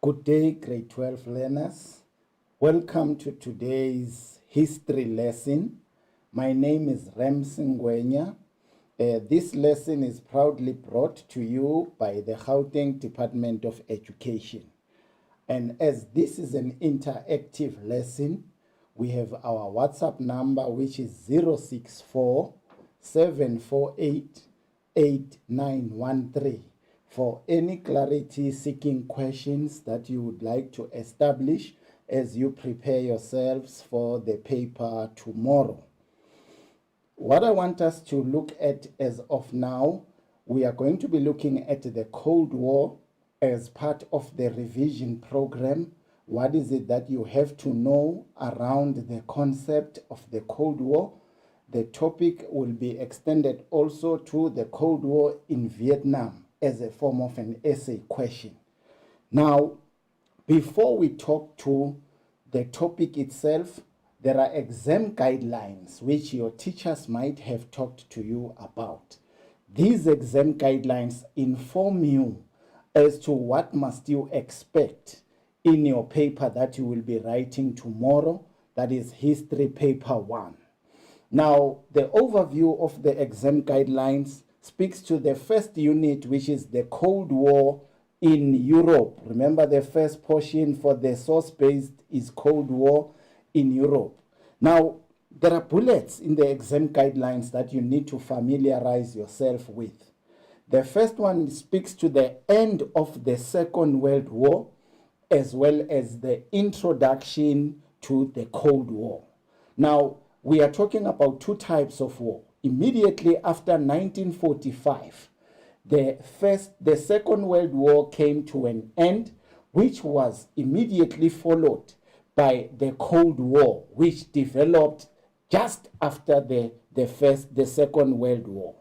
Good day, grade 12 learners. Welcome to today's history lesson. My name is Ramsey Ngwenya. This lesson is proudly brought to you by the Gauteng Department of Education. And as this is an interactive lesson, we have our WhatsApp number, which is 064 748 8913. For any clarity seeking questions that you would like to establish as you prepare yourselves for the paper tomorrow. What I want us to look at as of now, we are going to be looking at the Cold War as part of the revision program. What is it that you have to know around the concept of the Cold War? The topic will be extended also to the Cold War in Vietnam as a form of an essay question. Now, before we talk to the topic itself, there are exam guidelines which your teachers might have talked to you about. These exam guidelines inform you as to what must you expect in your paper that you will be writing tomorrow, that is History Paper 1. Now, the overview of the exam guidelines speaks to the first unit, which is the Cold War in Europe. Remember, the first portion for the source-based is Cold War in Europe. Now, there are bullets in the exam guidelines that you need to familiarize yourself with. The first one speaks to the end of the Second World War, as well as the introduction to the Cold War. Now, we are talking about two types of war. Immediately after 1945, the Second World War came to an end, which was immediately followed by the Cold War, which developed just after the Second World War.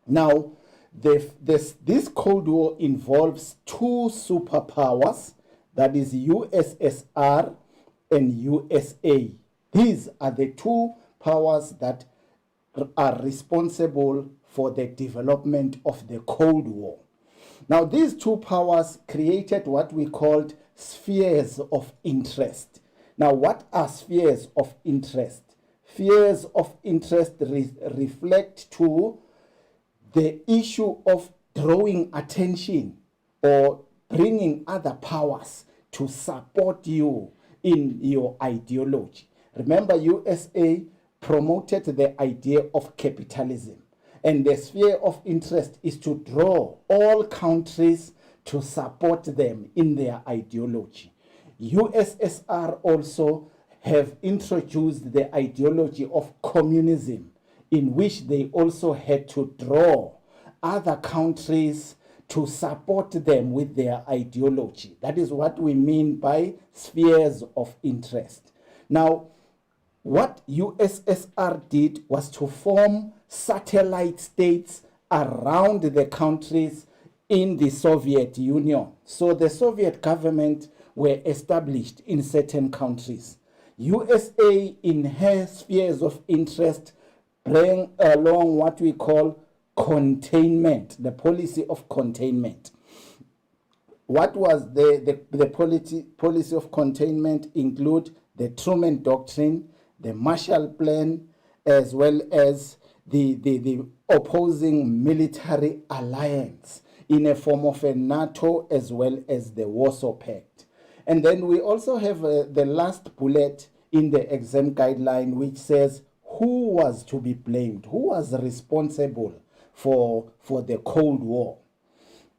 Now, this Cold War involves two superpowers, that is USSR and USA. These are the two powers that are responsible for the development of the Cold War. Now, these two powers created what we called spheres of interest. Now, what are spheres of interest? Spheres of interest reflect to the issue of drawing attention or bringing other powers to support you in your ideology. Remember, USA promoted the idea of capitalism, and the sphere of interest is to draw all countries to support them in their ideology. USSR also have introduced the ideology of communism, in which they also had to draw other countries to support them with their ideology. That is what we mean by spheres of interest. Now, what USSR did was to form satellite states around the countries in the Soviet Union. So the Soviet government were established in certain countries. USA, in her spheres of interest, bring along what we call containment, the policy of containment. What was the policy of containment? Include the Truman Doctrine, the Marshall Plan, as well as the opposing military alliance in a form of a NATO, as well as the Warsaw Pact. And then we also have the last bullet in the exam guideline, which says who was to be blamed, who was responsible for the Cold War.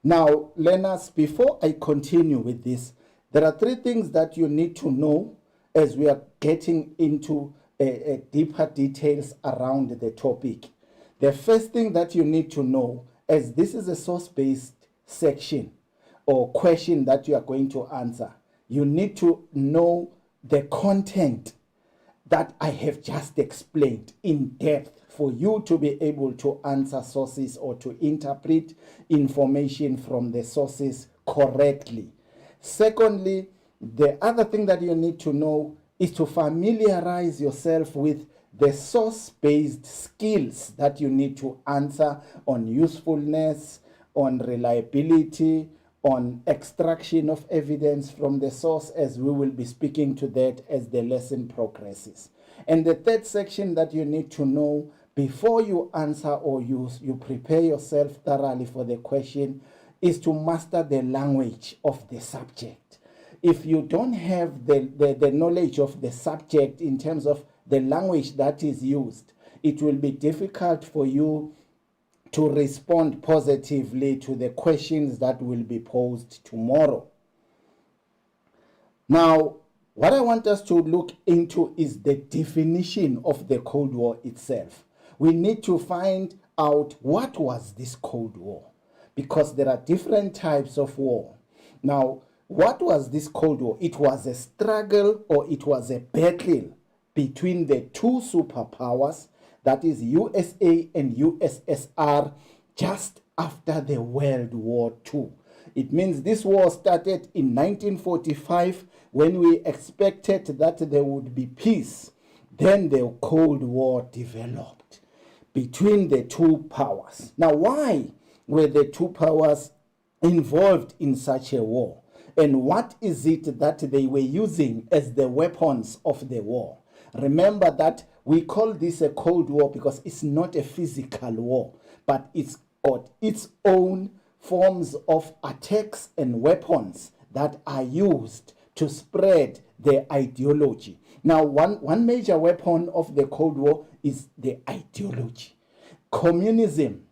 Now, learners, before I continue with this, there are three things that you need to know as we are getting into deeper details around the topic. The first thing that you need to know, as this is a source-based section or question that you are going to answer, you need to know the content that I have just explained in depth for you to be able to answer sources or to interpret information from the sources correctly. Secondly, the other thing that you need to know is to familiarize yourself with the source-based skills that you need to answer on usefulness, on reliability, on extraction of evidence from the source, as we will be speaking to that as the lesson progresses. And the third section that you need to know before you answer or you prepare yourself thoroughly for the question is to master the language of the subject. If you don't have the knowledge of the subject in terms of the language that is used, it will be difficult for you to respond positively to the questions that will be posed tomorrow. Now, what I want us to look into is the definition of the Cold War itself. We need to find out what was this Cold War, because there are different types of war. Now, what was this Cold War? It was a struggle, or it was a battle between the two superpowers, that is USA and USSR, just after the World War II. It means this war started in 1945 when we expected that there would be peace. Then the Cold War developed between the two powers. Now, why were the two powers involved in such a war? And what is it that they were using as the weapons of the war? Remember that we call this a Cold War because it's not a physical war, but it's got its own forms of attacks and weapons that are used to spread their ideology. Now, one major weapon of the Cold War is the ideology. Communism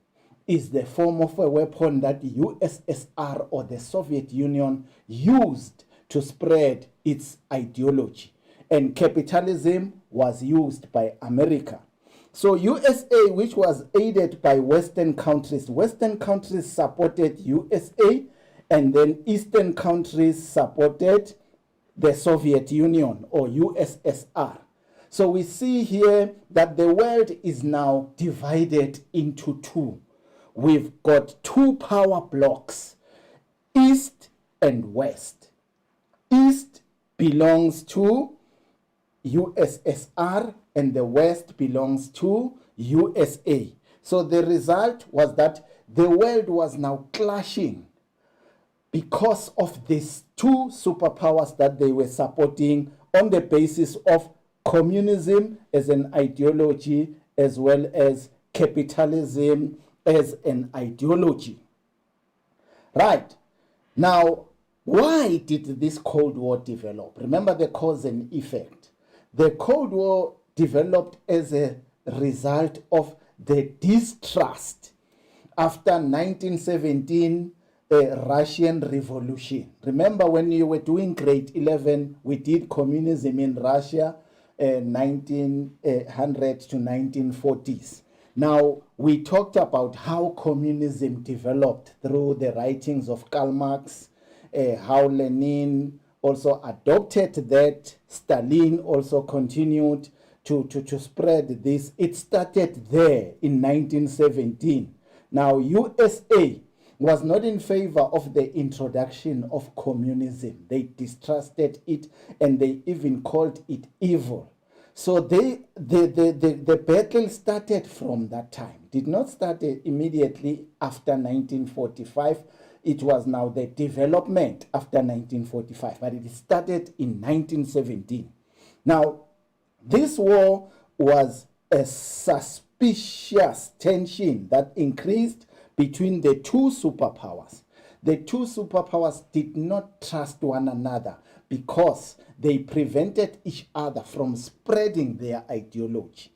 is the form of a weapon that the USSR or the Soviet Union used to spread its ideology. And capitalism was used by America. So USA, which was aided by Western countries supported USA, and then Eastern countries supported the Soviet Union or USSR. So we see here that the world is now divided into two. We've got two power blocks, East and West. East belongs to USSR and the West belongs to USA. So the result was that the world was now clashing because of these two superpowers that they were supporting on the basis of communism as an ideology as well as capitalism as an ideology. Right. Now, why did this Cold War develop? Remember the cause and effect. The Cold War developed as a result of the distrust after 1917 Russian Revolution. Remember when you were doing grade 11, we did communism in Russia, 1900 to 1940s. Now, we talked about how communism developed through the writings of Karl Marx, how Lenin also adopted that. Stalin also continued to spread this. It started there in 1917. Now, USA was not in favor of the introduction of communism. They distrusted it and they even called it evil. So the battle started from that time. Did not start immediately after 1945. It was now the development after 1945, but it started in 1917. Now, this war was a suspicious tension that increased between the two superpowers. The two superpowers did not trust one another because they prevented each other from spreading their ideology.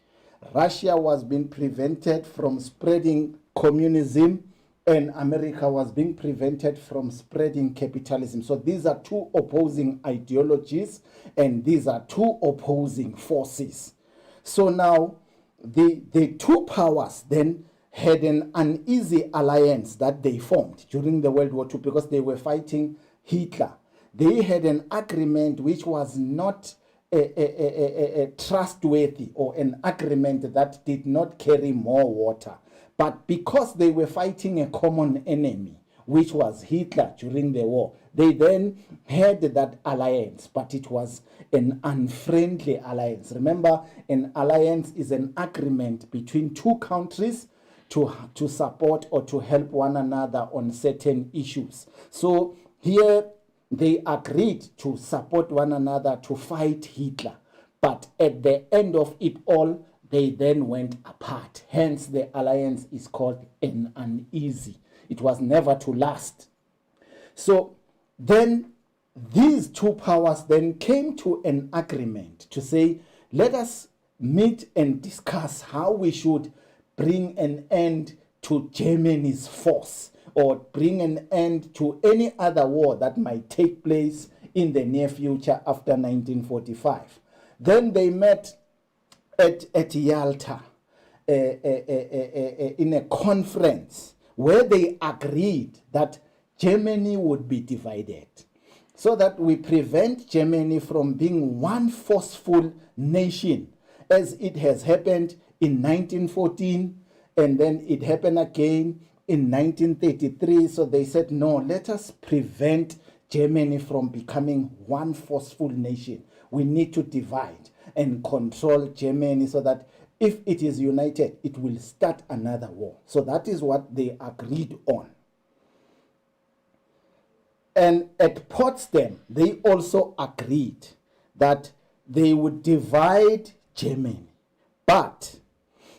Russia was being prevented from spreading communism, and America was being prevented from spreading capitalism. So these are two opposing ideologies, and these are two opposing forces. So now the two powers then had an uneasy alliance that they formed during the World War II because they were fighting Hitler. They had an agreement which was not trustworthy, or an agreement that did not carry more water. But because they were fighting a common enemy, which was Hitler during the war, they then had that alliance, but it was an unfriendly alliance. Remember, an alliance is an agreement between two countries to support or to help one another on certain issues. So here they agreed to support one another to fight Hitler. But at the end of it all, they then went apart. Hence, the alliance is called an uneasy. It was never to last. So then these two powers then came to an agreement to say, let us meet and discuss how we should bring an end to Germany's force, or bring an end to any other war that might take place in the near future after 1945. Then they met at Yalta in a conference where they agreed that Germany would be divided, so that we prevent Germany from being one forceful nation, as it has happened in 1914, and then it happened again in 1933. So they said, no, let us prevent Germany from becoming one forceful nation. We need to divide and control Germany so that if it is united, it will start another war. So that is what they agreed on. And at Potsdam, they also agreed that they would divide Germany. But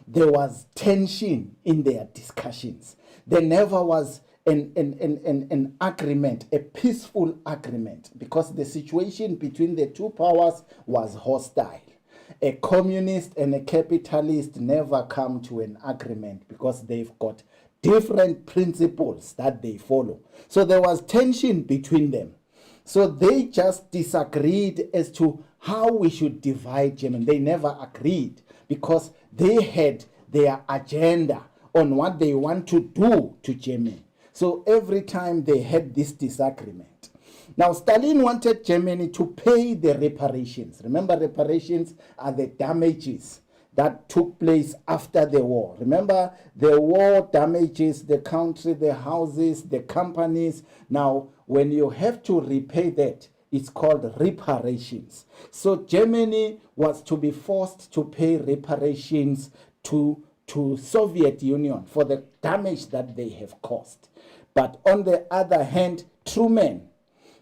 there was tension in their discussions. There never was an agreement, a peaceful agreement, because the situation between the two powers was hostile. A communist and a capitalist never come to an agreement because they've got different principles that they follow. So there was tension between them. So they just disagreed as to how we should divide Germany. They never agreed because they had their agenda on what they want to do to Germany. So every time they had this disagreement. Now, Stalin wanted Germany to pay the reparations. Remember, reparations are the damages that took place after the war. Remember, the war damages the country, the houses, the companies. Now, when you have to repay that, it's called reparations. So Germany was to be forced to pay reparations to Soviet Union for the damage that they have caused. But on the other hand, Truman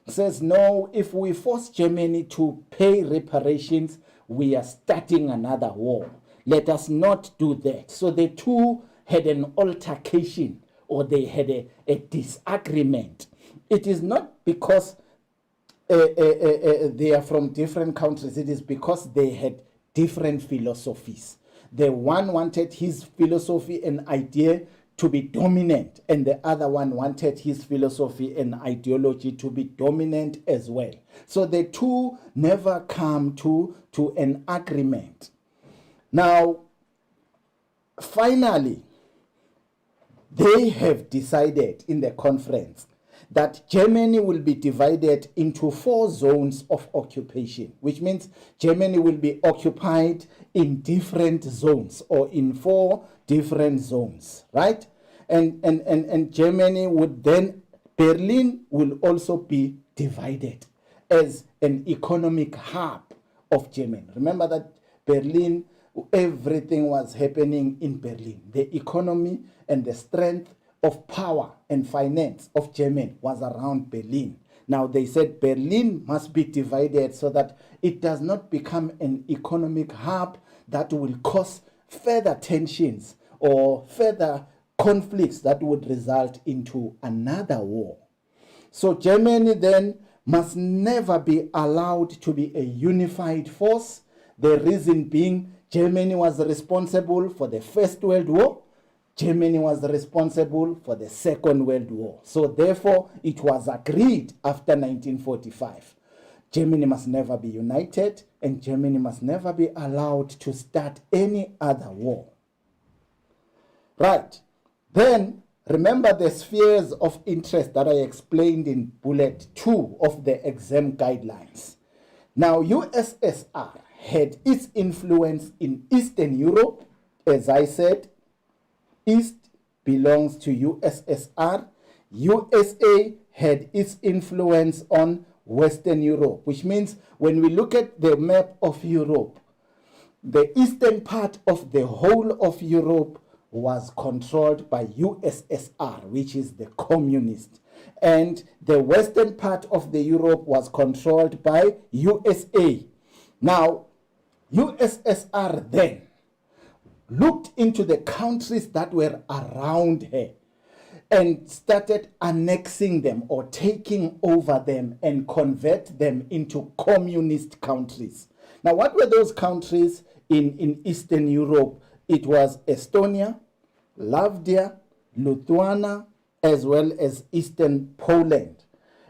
says, no, if we force Germany to pay reparations, we are starting another war. Let us not do that. So the two had an altercation, or they had a disagreement. It is not because they are from different countries. It is because they had different philosophies. The one wanted his philosophy and idea to be dominant, and the other one wanted his philosophy and ideology to be dominant as well. So the two never come to an agreement. Now, finally, they have decided in the conference that Germany will be divided into 4 zones of occupation, which means Germany will be occupied in different zones, or in 4 different zones, right? And Germany would then, Berlin will also be divided as an economic hub of Germany. Remember that Berlin, everything was happening in Berlin. The economy and the strength of power and finance of Germany was around Berlin. Now they said Berlin must be divided so that it does not become an economic hub that will cause further tensions or further conflicts that would result into another war. So Germany then must never be allowed to be a unified force. The reason being, Germany was responsible for the First World War. Germany was responsible for the Second World War. So therefore, it was agreed after 1945. Germany must never be united, and Germany must never be allowed to start any other war. Right. Then, remember the spheres of interest that I explained in bullet 2 of the exam guidelines. Now, USSR had its influence in Eastern Europe. As I said, East belongs to USSR. USA had its influence on Western Europe, which means when we look at the map of Europe, the eastern part of the whole of Europe was controlled by USSR, which is the communist. And the western part of the Europe was controlled by USA. Now, USSR then looked into the countries that were around her and started annexing them or taking over them and convert them into communist countries. Now, what were those countries in Eastern Europe? It was Estonia, Latvia, Lithuania, as well as Eastern Poland.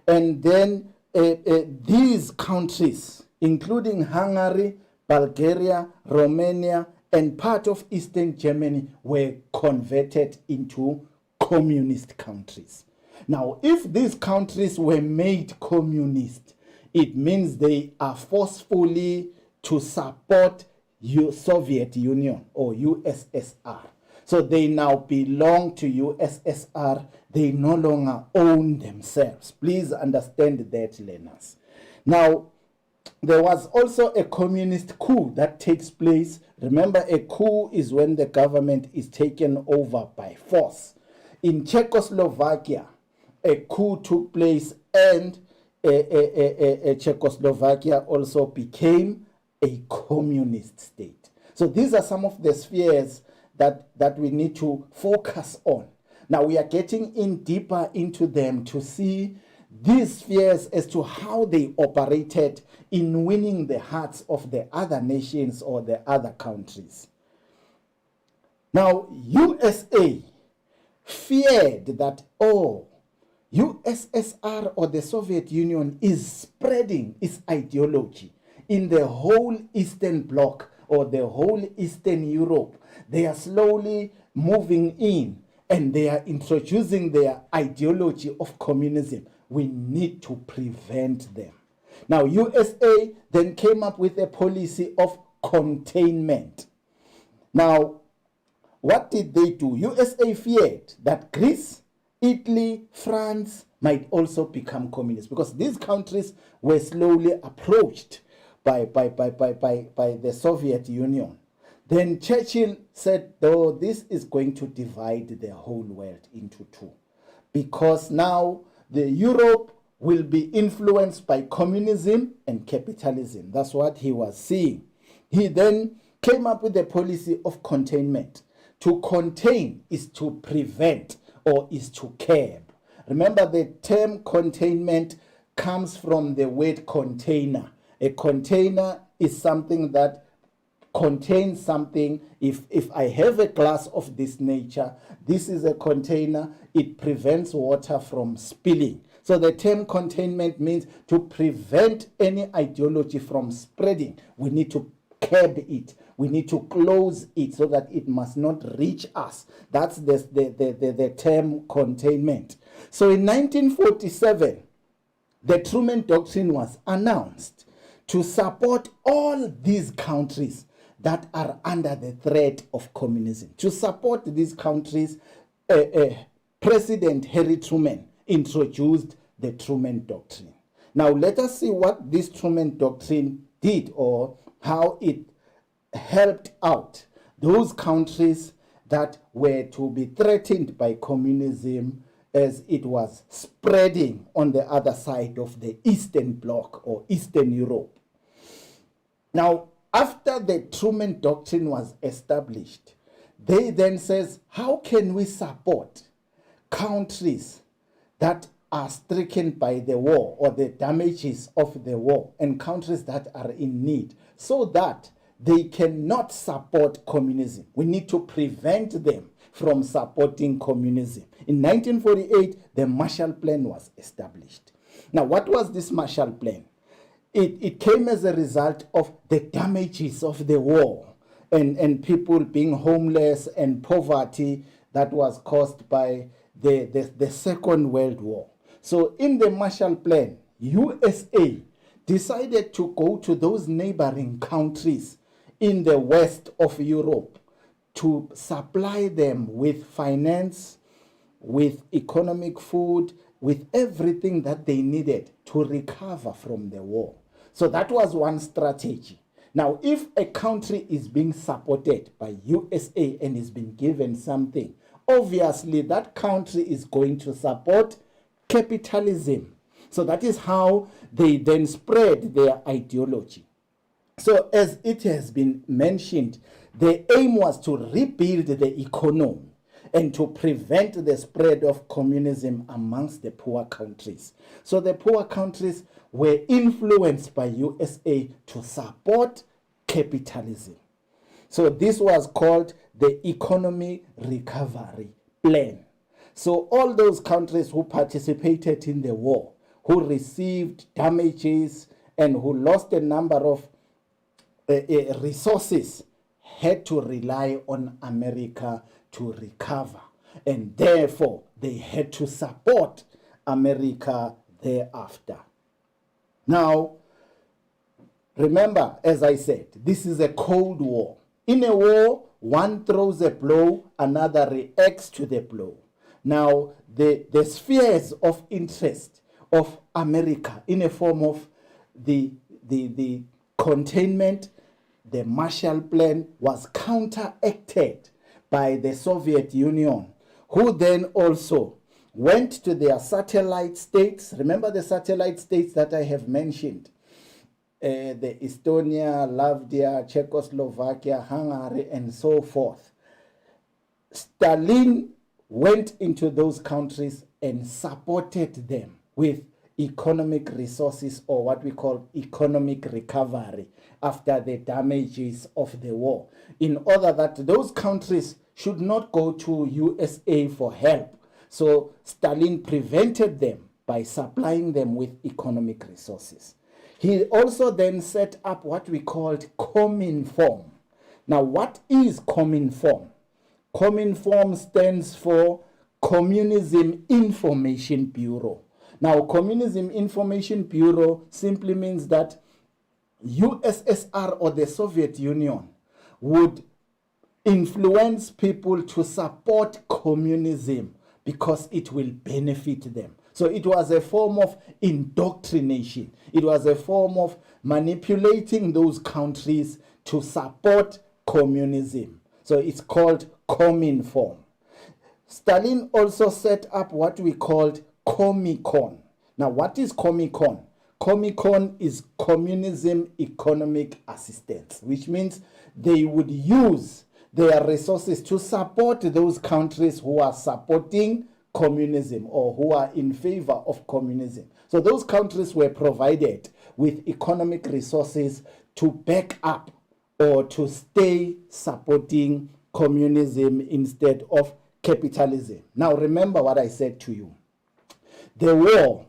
And then these countries, including Hungary, Bulgaria, Romania, and part of Eastern Germany, were converted into communist countries. Now, if these countries were made communist, it means they are forcefully to support Soviet Union or USSR. So they now belong to USSR. They no longer own themselves. Please understand that, learners. Now, there was also a communist coup that takes place. Remember, a coup is when the government is taken over by force. In Czechoslovakia, a coup took place, and Czechoslovakia also became a communist state. So these are some of the spheres that we need to focus on. Now we are getting in deeper into them to see these spheres as to how they operated in winning the hearts of the other nations or the other countries. Now, USA feared that, USSR or the Soviet Union is spreading its ideology in the whole Eastern Bloc or the whole Eastern Europe. They are slowly moving in and they are introducing their ideology of communism. We need to prevent them. Now, USA then came up with a policy of containment. Now, what did they do? USA feared that Greece, Italy, France might also become communist because these countries were slowly approached by the Soviet Union. Then Churchill said, though, this is going to divide the whole world into two, because now the Europe will be influenced by communism and capitalism. That's what he was seeing. He then came up with a policy of containment. To contain is to prevent or is to curb. Remember, the term containment comes from the word container. A container is something that contains something. If I have a glass of this nature, this is a container. It prevents water from spilling. So the term containment means to prevent any ideology from spreading. We need to curb it. We need to close it so that it must not reach us. That's the term containment. So in 1947, the Truman Doctrine was announced to support all these countries that are under the threat of communism. To support these countries, President Harry Truman introduced the Truman Doctrine. Now let us see what this Truman Doctrine did, or how it helped out those countries that were to be threatened by communism as it was spreading on the other side of the Eastern Bloc or Eastern Europe. Now, after the Truman Doctrine was established, they then says, how can we support countries that are stricken by the war or the damages of the war, and countries that are in need, so that they cannot support communism? We need to prevent them from supporting communism. In 1948, the Marshall Plan was established. Now, what was this Marshall Plan? It came as a result of the damages of the war and people being homeless and poverty that was caused by the Second World War. So in the Marshall Plan, USA decided to go to those neighboring countries in the west of Europe to supply them with finance, with economic food, with everything that they needed to recover from the war. So that was one strategy. Now, if a country is being supported by USA and is being given something, obviously that country is going to support capitalism. So that is how they then spread their ideology. So as it has been mentioned, the aim was to rebuild the economy and to prevent the spread of communism amongst the poor countries. So the poor countries were influenced by USA to support capitalism. So this was called the Economic Recovery Plan. So all those countries who participated in the war, who received damages and who lost a number of resources, had to rely on America to recover. And therefore, they had to support America thereafter. Now, remember, as I said, this is a Cold War. In a war, one throws a blow, another reacts to the blow. Now, the spheres of interest of America in a form of the containment, the Marshall Plan, was counteracted by the Soviet Union, who then also went to their satellite states. Remember the satellite states that I have mentioned? The Estonia, Latvia, Czechoslovakia, Hungary, and so forth. Stalin went into those countries and supported them with economic resources, or what we call economic recovery, after the damages of the war, in order that those countries should not go to USA for help. So Stalin prevented them by supplying them with economic resources. He also then set up what we called Cominform. Now, what is Cominform? Cominform stands for Communism Information Bureau. Now, Communism Information Bureau simply means that USSR or the Soviet Union would influence people to support communism because it will benefit them. So it was a form of indoctrination. It was a form of manipulating those countries to support communism. So it's called Cominform. Stalin also set up what we called Comecon. Now, what is Comecon? Comecon is Communism Economic Assistance, which means they would use their resources to support those countries who are supporting communism or who are in favor of communism. So those countries were provided with economic resources to back up or to stay supporting communism instead of capitalism. Now, remember what I said to you. The war,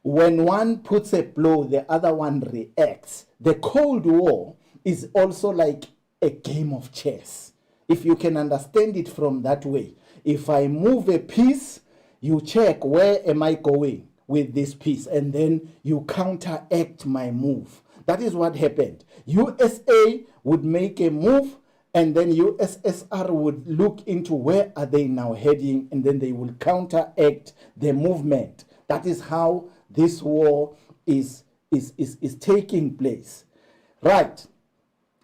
when one puts a blow, the other one reacts. The Cold War is also like a game of chess, if you can understand it from that way. If I move a piece, you check where am I going with this piece, and then you counteract my move. That is what happened. USA would make a move, and then USSR would look into where are they now heading, and then they will counteract the movement. That is how this war is taking place. Right.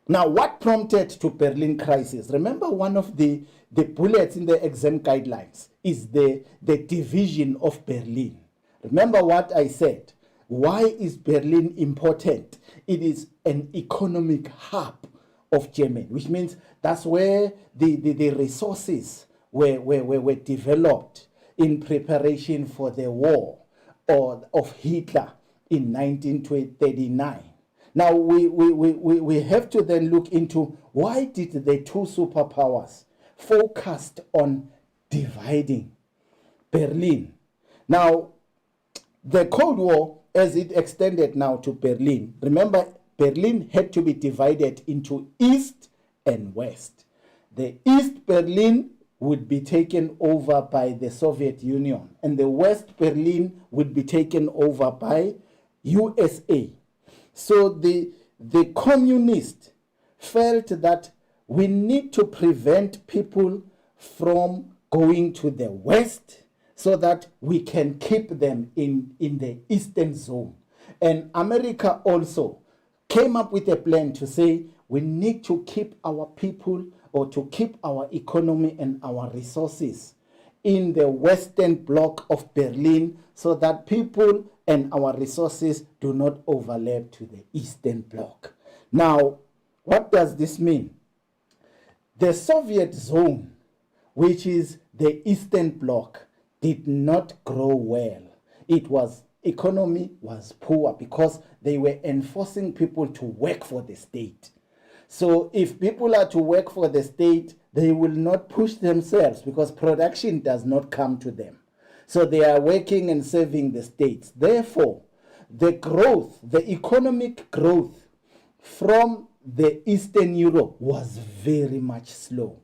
Now, what prompted to Berlin crisis? Remember, one of the bullets in the exam guidelines is the division of Berlin. Remember what I said. Why is Berlin important? It is an economic hub of Germany, which means that's where the resources were developed in preparation for the war of Hitler in 1939. Now, we have to then look into why did the two superpowers focused on dividing Berlin. Now, the Cold War, as it extended now to Berlin, remember, Berlin had to be divided into East and West. The East Berlin would be taken over by the Soviet Union, and the West Berlin would be taken over by USA. So the communists felt that we need to prevent people from going to the West so that we can keep them in the Eastern zone. And America also came up with a plan to say we need to keep our people or to keep our economy and our resources in the Western Bloc of Berlin so that people and our resources do not overlap to the Eastern Bloc. Now, what does this mean? The Soviet zone, which is the Eastern Bloc, did not grow well. Economy was poor because they were enforcing people to work for the state. So if people are to work for the state, they will not push themselves because production does not come to them. So they are working and serving the states. Therefore, the growth, the economic growth from the Eastern Europe was very much slow.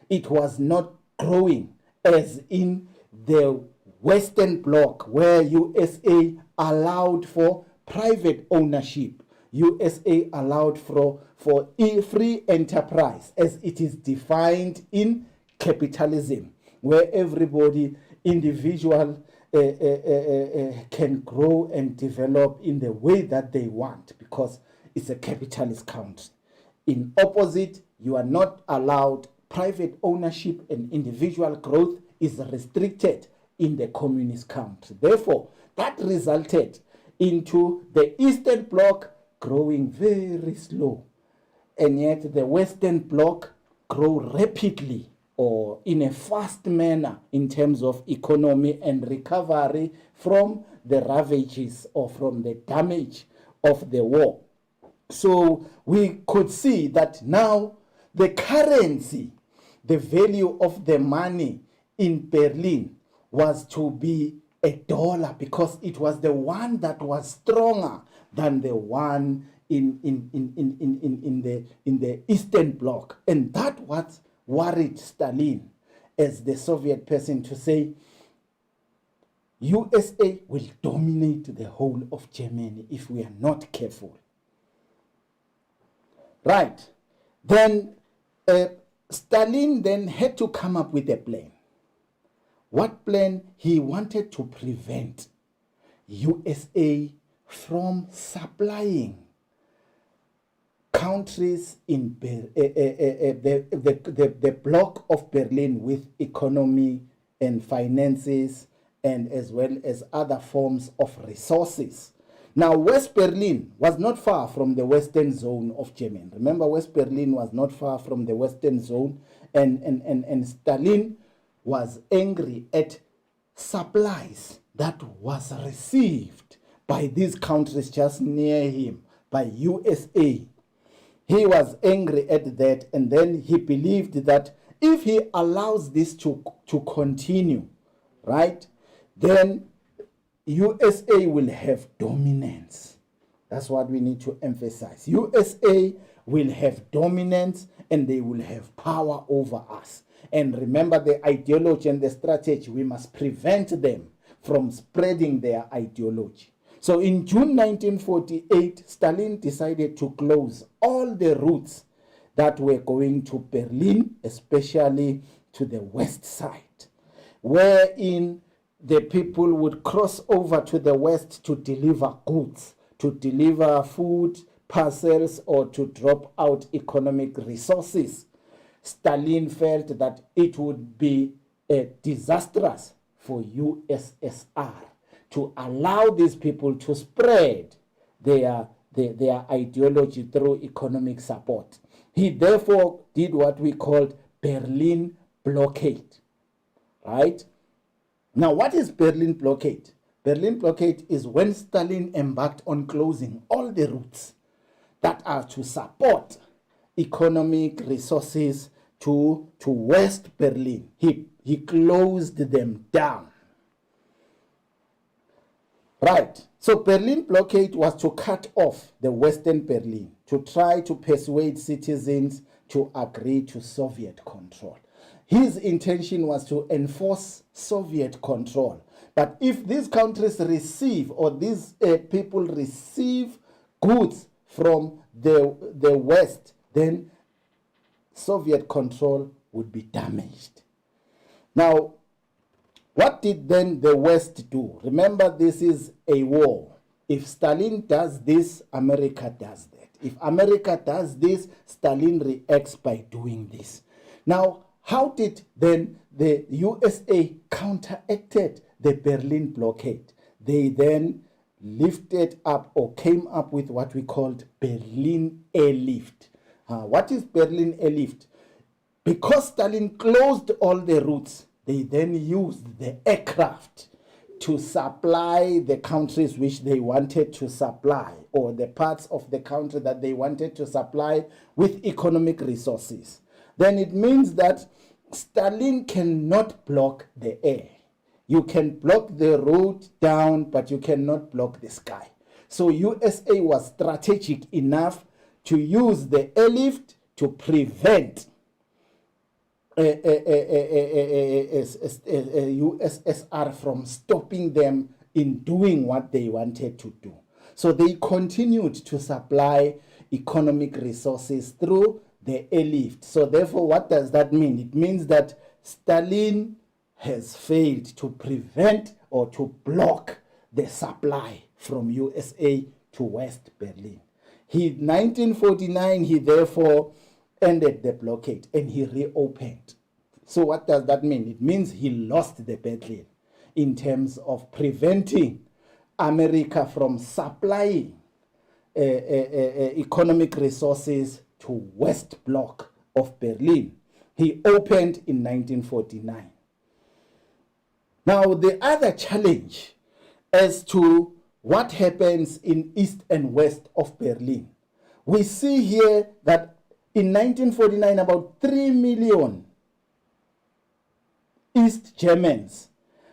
It was not growing as in the Western Bloc, where USA allowed for private ownership. USA allowed for free enterprise as it is defined in capitalism, where everybody, individual, can grow and develop in the way that they want because it's a capitalist country. In opposite, you are not allowed private ownership, and individual growth is restricted in the communist country. Therefore, that resulted into the Eastern Bloc growing very slow, and yet the Western Bloc grow rapidly or in a fast manner in terms of economy and recovery from the ravages or from the damage of the war. So we could see that now the currency, the value of the money in Berlin was to be $1 because it was the one that was stronger than the one in the Eastern Bloc. And that what worried Stalin as the Soviet person to say, USA will dominate the whole of Germany if we are not careful. Right. Then Stalin then had to come up with a plan. What plan? He wanted to prevent USA from supplying countries in the bloc of Berlin with economy and finances and as well as other forms of resources. Now, West Berlin was not far from the western zone of Germany. Remember, West Berlin was not far from the western zone, and Stalin was angry at supplies that was received by these countries just near him, by USA. He was angry at that, and then he believed that if he allows this to continue, right, then USA will have dominance. That's what we need to emphasize. USA will have dominance and they will have power over us. And remember the ideology and the strategy. We must prevent them from spreading their ideology. So in June 1948, Stalin decided to close all the routes that were going to Berlin, especially to the west side, wherein the people would cross over to the west to deliver goods, to deliver food, parcels, or to drop out economic resources. Stalin felt that it would be disastrous for USSR to allow these people to spread their ideology through economic support. He therefore did what we called Berlin blockade, right? Now, what is Berlin blockade? Berlin blockade is when Stalin embarked on closing all the routes that are to support economic resources to West Berlin. He closed them down. Right. So Berlin blockade was to cut off the Western Berlin, to try to persuade citizens to agree to Soviet control. His intention was to enforce Soviet control. But if these countries receive, or these people receive goods from the West, then Soviet control would be damaged. Now, what did then the West do? Remember, this is a war. If Stalin does this, America does that. If America does this, Stalin reacts by doing this. Now, how did then the USA counteracted the Berlin blockade? They then lifted up or came up with what we called Berlin Airlift. What is Berlin Airlift? Because Stalin closed all the routes, they then used the aircraft to supply the countries which they wanted to supply, or the parts of the country that they wanted to supply with economic resources. Then it means that Stalin cannot block the air. You can block the road down, but you cannot block the sky. So USA was strategic enough to use the airlift to prevent USSR from stopping them in doing what they wanted to do. So they continued to supply economic resources through the airlift. So therefore, what does that mean? It means that Stalin has failed to prevent or to block the supply from USA to West Berlin. In 1949, he therefore ended the blockade and he reopened. So what does that mean? It means he lost the battle in terms of preventing America from supplying economic resources to West Bloc of Berlin. He opened in 1949. Now, the other challenge as to what happens in East and West of Berlin, we see here that in 1949, about 3 million East Germans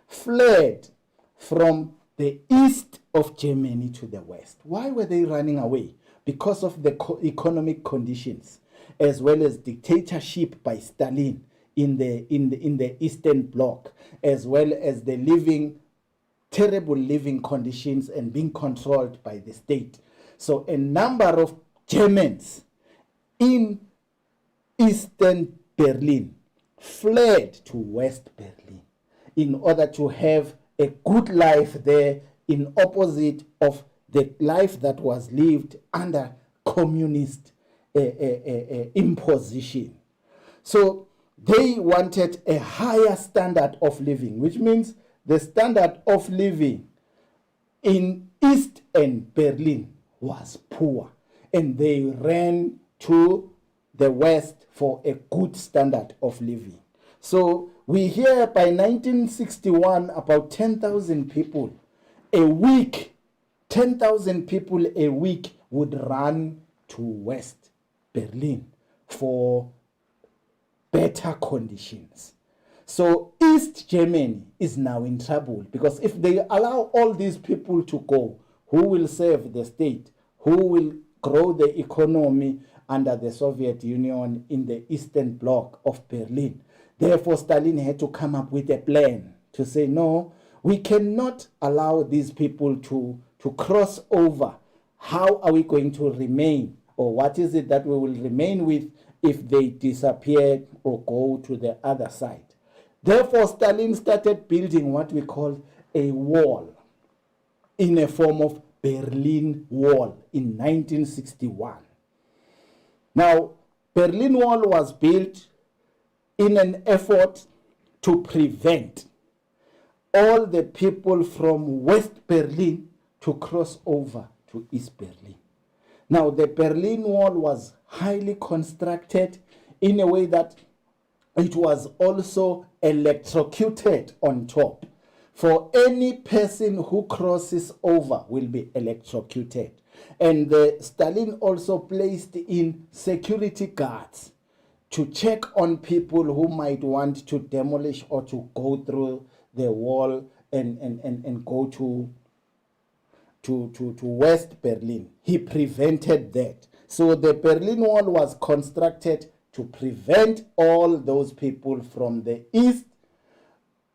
fled from the east of Germany to the west. Why were they running away? Because of the economic conditions, as well as dictatorship by Stalin in the Eastern Bloc, as well as the terrible living conditions and being controlled by the state. So a number of Germans in Eastern Berlin fled to West Berlin in order to have a good life there, in opposite of the life that was lived under communist imposition. So they wanted a higher standard of living, which means the standard of living in East and Berlin was poor, and they ran to the West for a good standard of living. So we hear by 1961 about 10,000 people a week, 10,000 people a week would run to West Berlin for better conditions. So East Germany is now in trouble, because if they allow all these people to go, who will serve the state? Who will grow the economy under the Soviet Union in the Eastern Bloc of Berlin? Therefore, Stalin had to come up with a plan to say, no, we cannot allow these people to cross over. How are we going to remain? Or what is it that we will remain with if they disappear or go to the other side? Therefore, Stalin started building what we call a wall in a form of Berlin Wall in 1961. Now, Berlin Wall was built in an effort to prevent all the people from West Berlin to cross over to East Berlin. Now, the Berlin Wall was highly constructed in a way that it was also electrocuted on top. For any person who crosses over will be electrocuted. And Stalin also placed in security guards to check on people who might want to demolish or to go through the wall and go to West Berlin. He prevented that. So the Berlin Wall was constructed to prevent all those people from the east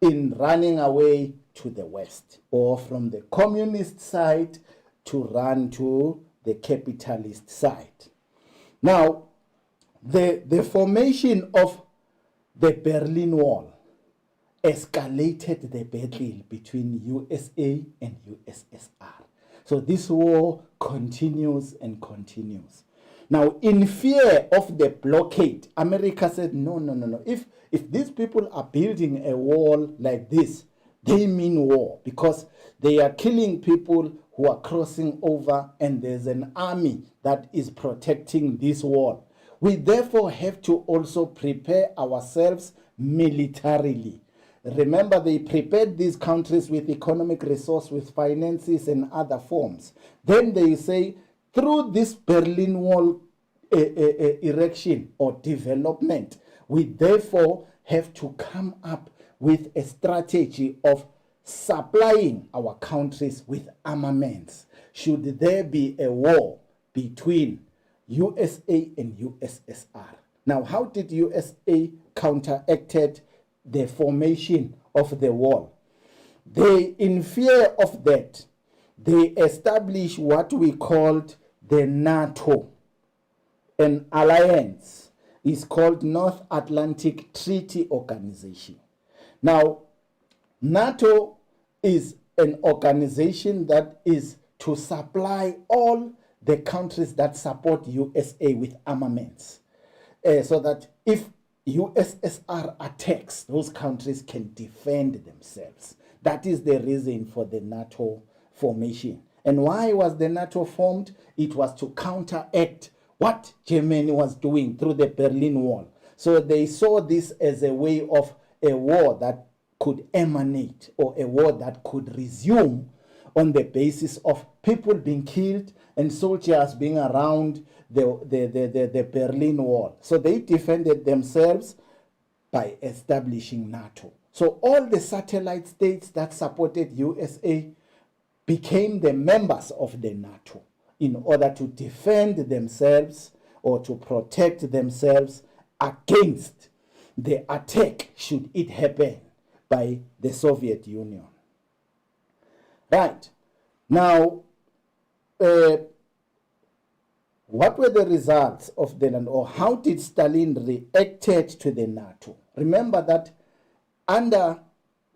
in running away to the west, or from the communist side to run to the capitalist side. Now, the formation of the Berlin Wall escalated the battle between USA and USSR. So this war continues and continues. Now, in fear of the blockade, America said, no, no, no, no. If these people are building a wall like this, they mean war, because they are killing people who are crossing over, and there's an army that is protecting this wall. We therefore have to also prepare ourselves militarily. Remember, they prepared these countries with economic resource, with finances and other forms. Then they say, through this Berlin Wall erection or development, we therefore have to come up with a strategy of supplying our countries with armaments. Should there be a war between USA and USSR? Now, how did USA counteracted the formation of the wall? They, in fear of that, they established what we called the NATO, an alliance. Is called North Atlantic Treaty Organization. Now, NATO is an organization that is to supply all the countries that support USA with armaments, so that if USSR attacks, those countries can defend themselves. That is the reason for the NATO formation. And why was the NATO formed? It was to counteract what Germany was doing through the Berlin Wall. So they saw this as a way of a war that could emanate, or a war that could resume on the basis of people being killed and soldiers being around the Berlin Wall. So they defended themselves by establishing NATO. So all the satellite states that supported USA became the members of the NATO in order to defend themselves or to protect themselves against the attack, should it happen, by the Soviet Union. Right. Now, what were the results of the NATO, or how did Stalin reacted to the NATO? Remember that under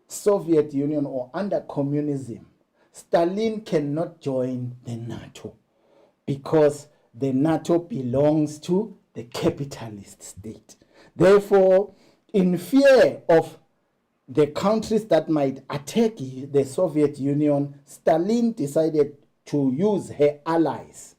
Soviet Union or under communism, Stalin cannot join the NATO because the NATO belongs to the capitalist state. Therefore, in fear of the countries that might attack the Soviet Union, Stalin decided to use her allies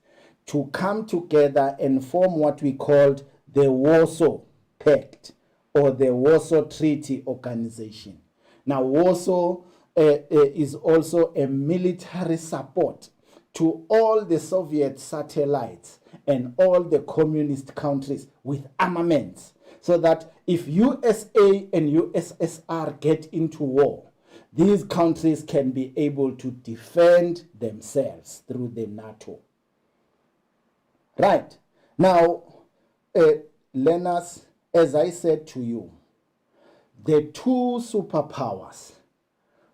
to come together and form what we called the Warsaw Pact or the Warsaw Treaty Organization. Now, Warsaw is also a military support to all the Soviet satellites and all the communist countries with armaments, so that if USA and USSR get into war, these countries can be able to defend themselves through the NATO. Right. Now, learners, as I said to you, the two superpowers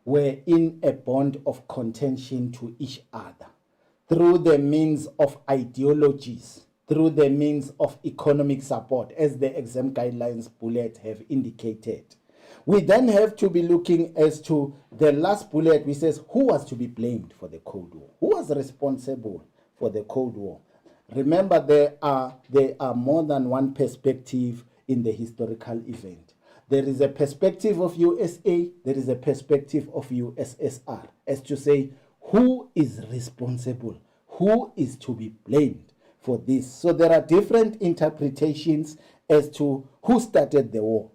were in a bond of contention to each other through the means of ideologies, through the means of economic support, as the exam guidelines bullet have indicated. We then have to be looking as to the last bullet, which says who was to be blamed for the Cold War? Who was responsible for the Cold War? Remember, there are more than one perspective in the historical event. There is a perspective of USA, there is a perspective of USSR, as to say who is responsible, who is to be blamed for this. So there are different interpretations as to who started the war.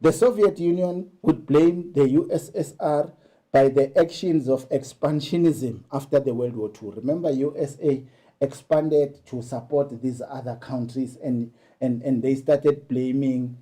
The Soviet Union would blame the USSR by the actions of expansionism after the World War II. Remember, USA expanded to support these other countries, and they started blaming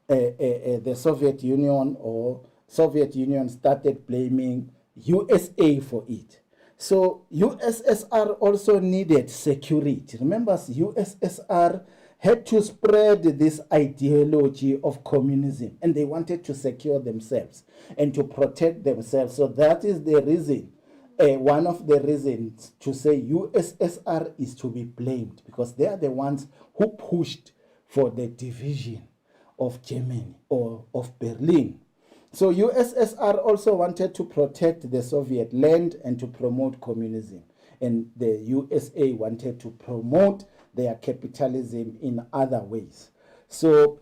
the Soviet Union, or Soviet Union started blaming USA for it. So USSR also needed security. Remember, USSR had to spread this ideology of communism, and they wanted to secure themselves and to protect themselves. So that is the reason, one of the reasons to say USSR is to be blamed, because they are the ones who pushed for the division of Germany or of Berlin. So USSR also wanted to protect the Soviet land and to promote communism. And the USA wanted to promote their capitalism in other ways. So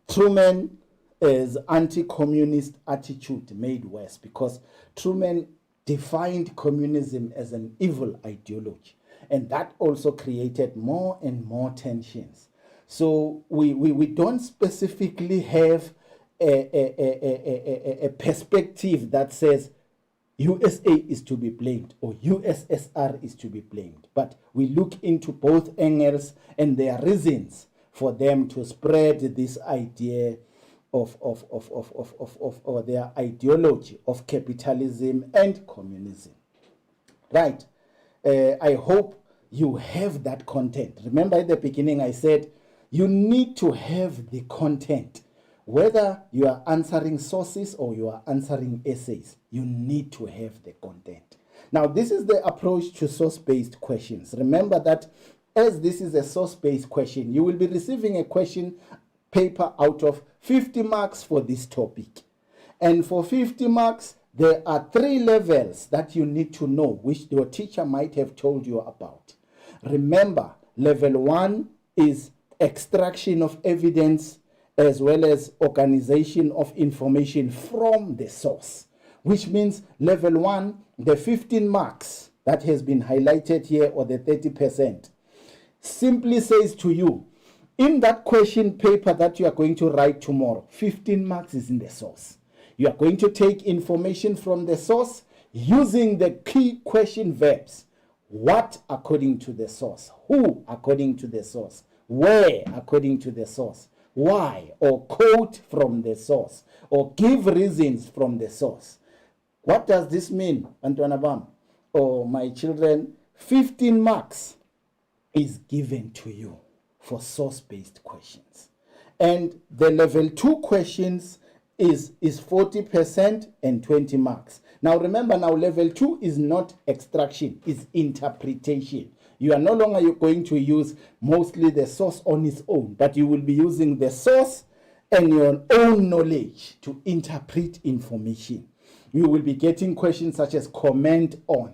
Truman's anti-communist attitude made worse because Truman defined communism as an evil ideology. And that also created more and more tensions. So we don't specifically have a perspective that says USA is to be blamed or USSR is to be blamed. But we look into both angles and there are reasons for them to spread this idea or their ideology of capitalism and communism. Right. I hope you have that content. Remember at the beginning I said you need to have the content. Whether you are answering sources or you are answering essays, you need to have the content. Now, this is the approach to source-based questions. Remember that as this is a source-based question, you will be receiving a question paper out of 50 marks for this topic. And for 50 marks, there are 3 levels that you need to know, which your teacher might have told you about. Remember, level 1 is extraction of evidence as well as organization of information from the source, which means level 1, the 15 marks that has been highlighted here, or the 30%, simply says to you, in that question paper that you are going to write tomorrow, 15 marks is in the source. You are going to take information from the source using the key question verbs. What according to the source? Who according to the source? Where according to the source? Why, or quote from the source, or give reasons from the source. What does this mean, Antwana Bam? Oh, my children, 15 marks is given to you for source-based questions. And the level 2 questions is 40% and 20 marks. Now remember, now level 2 is not extraction, it's interpretation. You are no longer going to use mostly the source on its own, but you will be using the source and your own knowledge to interpret information. You will be getting questions such as comment on.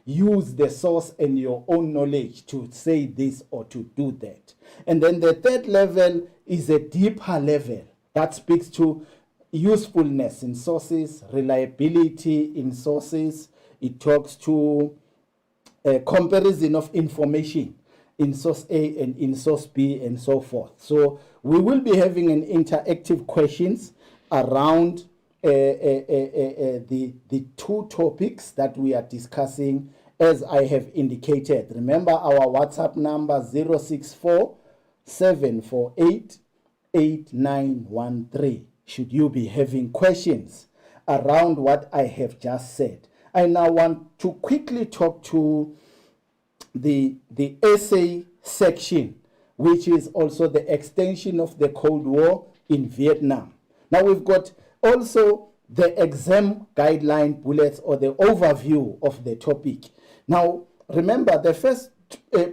Use the source and your own knowledge to say this or to do that. And then the third level is a deeper level that speaks to usefulness in sources, reliability in sources. It talks to a comparison of information in source A and in source B and so forth. So we will be having an interactive questions around the 2 topics that we are discussing, as I have indicated. Remember our WhatsApp number 064 748 8913. Should you be having questions around what I have just said. I now want to quickly talk to the essay section, which is also the extension of the Cold War in Vietnam. Now we've got also the exam guideline bullets, or the overview of the topic. Now remember, the first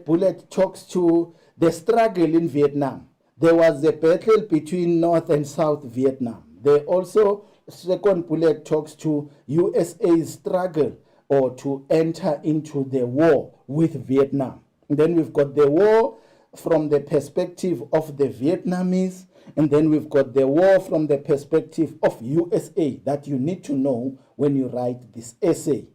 bullet talks to the struggle in Vietnam. There was a battle between North and South Vietnam. They also, second bullet talks to USA's struggle or to enter into the war with Vietnam. And then we've got the war from the perspective of the Vietnamese, and then we've got the war from the perspective of USA that you need to know when you write this essay.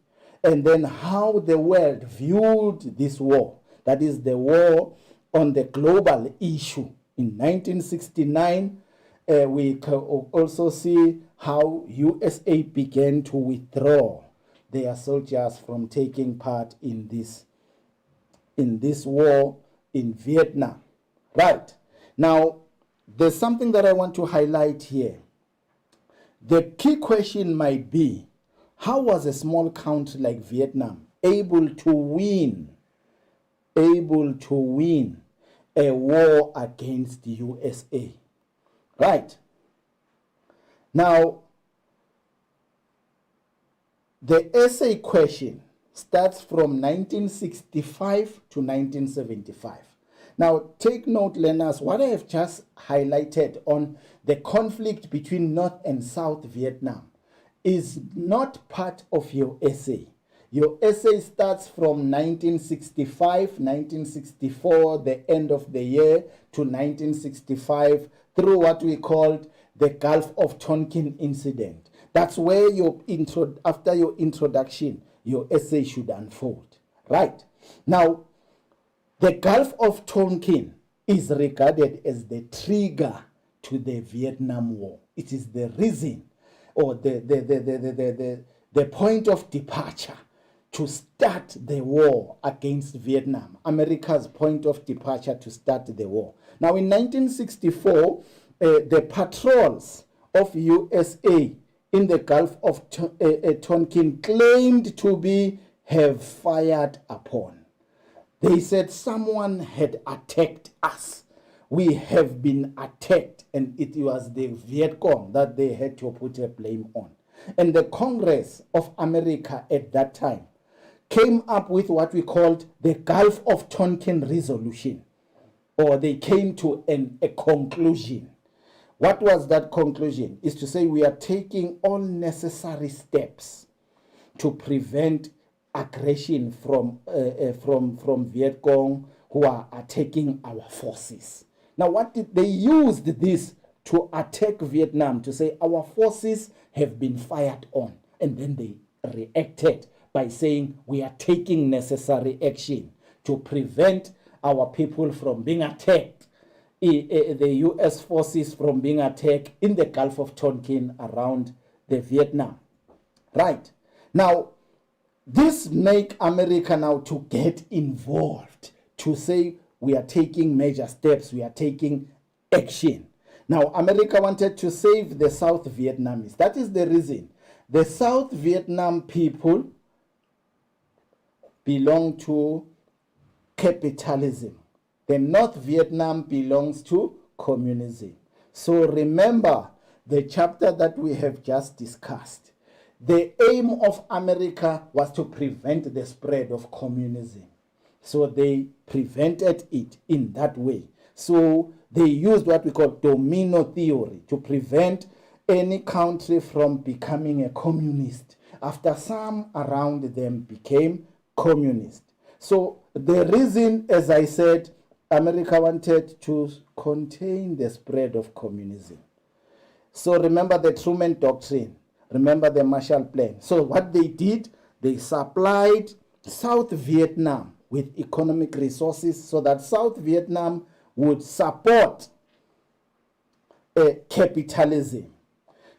And then how the world viewed this war, that is the war on the global issue. In 1969, we can also see how USA began to withdraw their soldiers from taking part in this war in Vietnam. Right. Now, there's something that I want to highlight here. The key question might be, how was a small country like Vietnam able to win a war against the USA? Right. Now, the essay question starts from 1965 to 1975. Now, take note, learners, what I have just highlighted on the conflict between North and South Vietnam is not part of your essay. Your essay starts from 1965, 1964, the end of the year, to 1965, through what we called the Gulf of Tonkin incident. That's where after your introduction, your essay should unfold. Right? Now, the Gulf of Tonkin is regarded as the trigger to the Vietnam War. It is the reason, or the point of departure to start the war against Vietnam. America's point of departure to start the war. Now, in 1964, the patrols of USA in the Gulf of Tonkin claimed to have fired upon. They said someone had attacked us. We have been attacked, and it was the Viet Cong that they had to put a blame on. And the Congress of America at that time came up with what we called the Gulf of Tonkin Resolution, or they came to a conclusion. What was that conclusion? Is to say we are taking all necessary steps to prevent aggression from Viet Cong who are attacking our forces. Now, what did they used this to attack Vietnam, to say our forces have been fired on, and then they reacted by saying we are taking necessary action to prevent our people from being attacked, the U.S. forces from being attacked in the Gulf of Tonkin around the Vietnam. Right. Now, this make America now to get involved, to say we are taking major steps, we are taking action. Now, America wanted to save the South Vietnamese. That is the reason. The South Vietnam people belong to capitalism. The North Vietnam belongs to communism. So remember the chapter that we have just discussed. The aim of America was to prevent the spread of communism. So they prevented it in that way. So they used what we call domino theory to prevent any country from becoming a communist after some around them became communist. So the reason, as I said, America wanted to contain the spread of communism. So remember the Truman Doctrine. Remember the Marshall Plan. So what they did, they supplied South Vietnam with economic resources so that South Vietnam would support capitalism.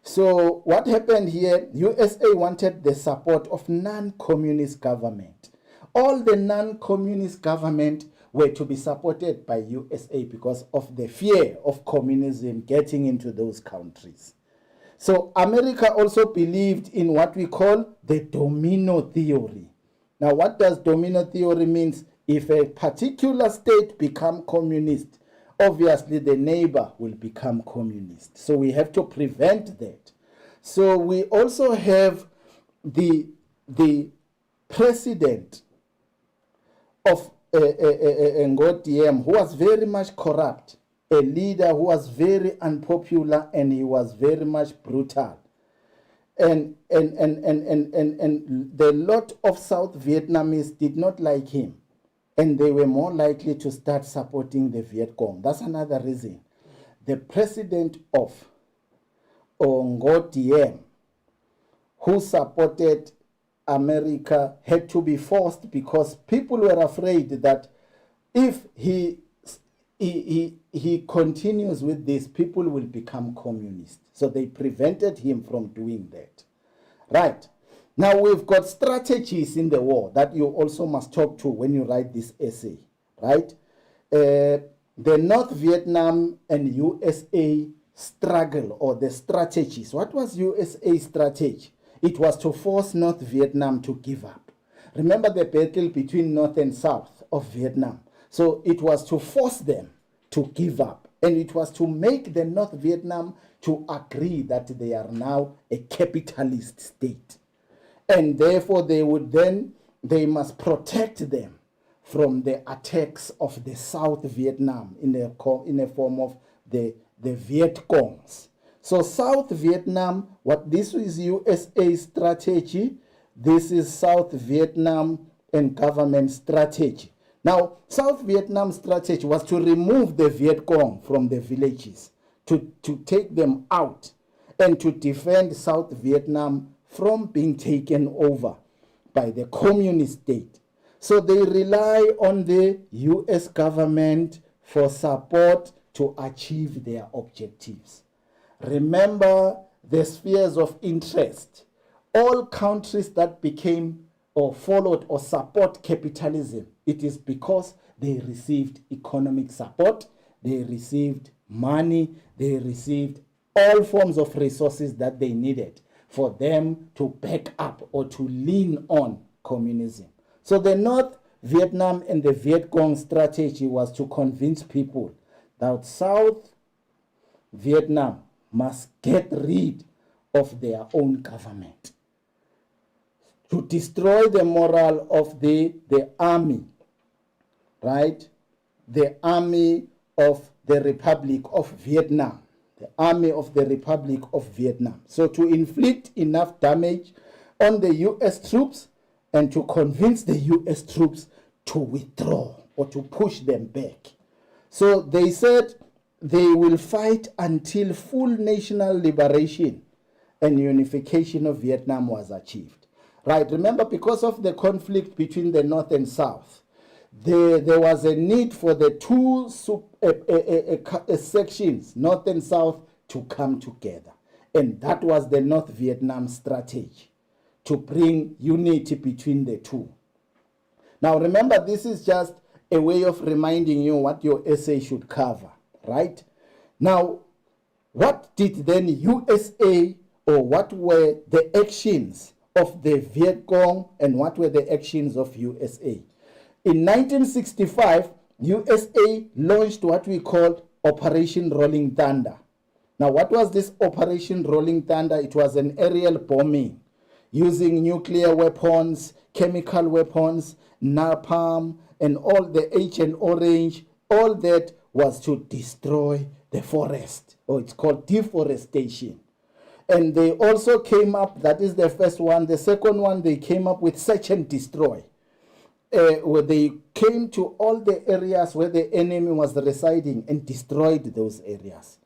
So what happened here, USA wanted the support of non-communist government. All the non-communist government were to be supported by USA because of the fear of communism getting into those countries. So America also believed in what we call the domino theory. Now, what does domino theory mean? If a particular state become communist, obviously the neighbor will become communist. So we have to prevent that. So we also have the president of Ngo Diem, who was very much corrupt, a leader who was very unpopular, and he was very much brutal. And the lot of South Vietnamese did not like him, and they were more likely to start supporting the Viet Cong. That's another reason. The president of Ngo Diem, who supported America, had to be forced because people were afraid that if he continues with this, people will become communist. So they prevented him from doing that. Right. Now we've got strategies in the war that you also must talk to when you write this essay. Right. The North Vietnam and USA struggle, or the strategies. What was USA's strategy? It was to force North Vietnam to give up. Remember the battle between North and South of Vietnam. So it was to force them to give up. And it was to make the North Vietnam to agree that they are now a capitalist state. And therefore they must protect them from the attacks of the South Vietnam in a form of the Viet Congs. So South Vietnam, what this is USA strategy, this is South Vietnam and government strategy. Now, South Vietnam strategy was to remove the Viet Cong from the villages, to take them out and to defend South Vietnam from being taken over by the communist state. So they rely on the US government for support to achieve their objectives. Remember the spheres of interest. All countries that became or followed or support capitalism, it is because they received economic support, they received money, they received all forms of resources that they needed for them to back up or to lean on communism. So the North Vietnam and the Viet Cong strategy was to convince people that South Vietnam must get rid of their own government, to destroy the morale of the army, right? The army of the Republic of Vietnam, the army of the Republic of Vietnam. So to inflict enough damage on the US troops and to convince the US troops to withdraw or to push them back. So they said they will fight until full national liberation and unification of Vietnam was achieved. Right, remember, because of the conflict between the North and South, there was a need for the two sections, North and South, to come together. And that was the North Vietnam strategy, to bring unity between the two. Now remember, this is just a way of reminding you what your essay should cover, right? Now, what did then USA, or what were the actions of the Viet Cong and what were the actions of USA? In 1965, USA launched what we called Operation Rolling Thunder. Now, what was this Operation Rolling Thunder? It was an aerial bombing using nuclear weapons, chemical weapons, napalm, and all the Agent Orange. All that was to destroy the forest, or it's called deforestation. And they also came up, that is the first one. The second one, they came up with search and destroy, where they came to all the areas where the enemy was residing and destroyed those areas.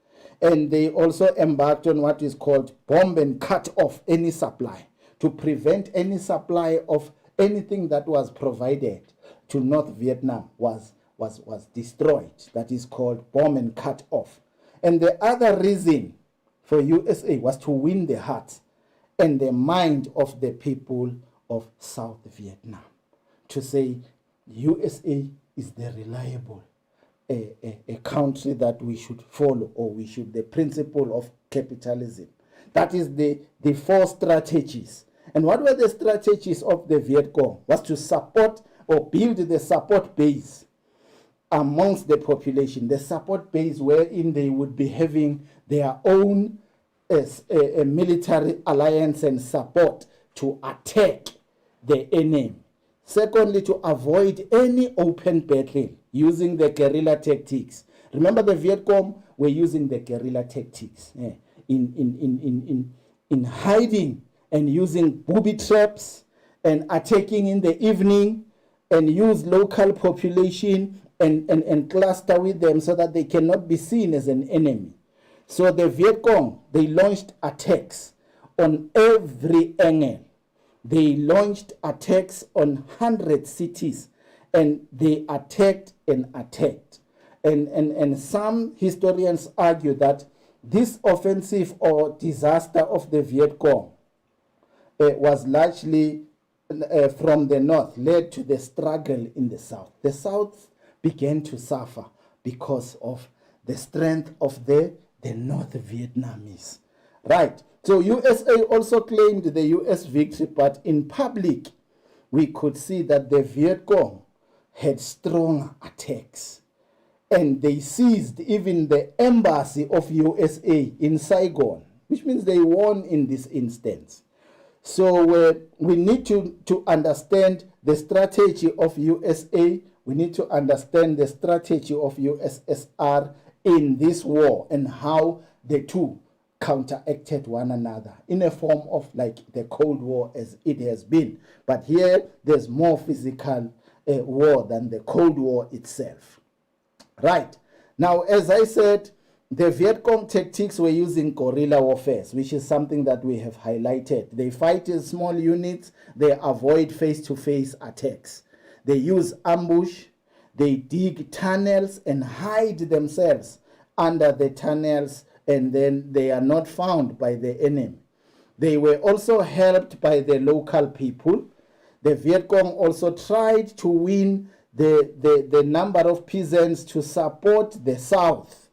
And they also embarked on what is called bomb and cut off any supply, to prevent any supply of anything that was provided to North Vietnam was destroyed. That is called bomb and cut off. And the other reason for USA was to win the hearts and the mind of the people of South Vietnam, to say USA is the reliable a country that we should follow, or we should, the principle of capitalism. That is the four strategies. And what were the strategies of the Viet Cong? Was to support or build the support base amongst the population, the support base wherein they would be having their own a military alliance and support to attack the enemy. Secondly, to avoid any open battle using the guerrilla tactics. Remember, the Viet Cong were using the guerrilla tactics in hiding and using booby traps and attacking in the evening, and use local population and cluster with them so that they cannot be seen as an enemy. So the Viet Cong, they launched attacks on every angle. They launched attacks on 100 cities, and they attacked and attacked. And some historians argue that this offensive or disaster of the Viet Cong was largely from the north, led to the struggle in the south. The south began to suffer because of the strength of the North Vietnamese. Right. So USA also claimed the US victory, but in public, we could see that the Viet Cong had strong attacks. And they seized even the embassy of USA in Saigon, which means they won in this instance. So we need to understand the strategy of USA. We need to understand the strategy of USSR in this war and how the two counteracted one another in a form of like the Cold War as it has been. But here there's more physical war than the Cold War itself. Right. Now, as I said, the Viet Cong tactics were using guerrilla warfare, which is something that we have highlighted. They fight in small units. They avoid face-to-face attacks. They use ambush. They dig tunnels and hide themselves under the tunnels, and then they are not found by the enemy. They were also helped by the local people. The Viet Cong also tried to win the number of peasants to support the South,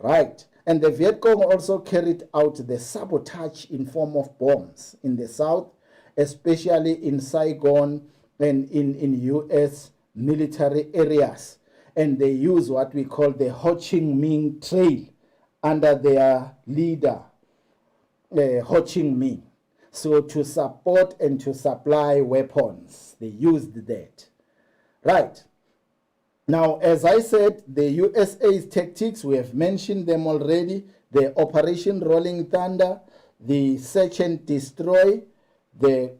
right? And the Viet Cong also carried out the sabotage in form of bombs in the South, especially in Saigon and in U.S. military areas. And they use what we call the Ho Chi Minh Trail under their leader, Ho Chi Minh. So to support and to supply weapons, they used that. Right. Now, as I said, the USA's tactics, we have mentioned them already. The Operation Rolling Thunder, the search and destroy, the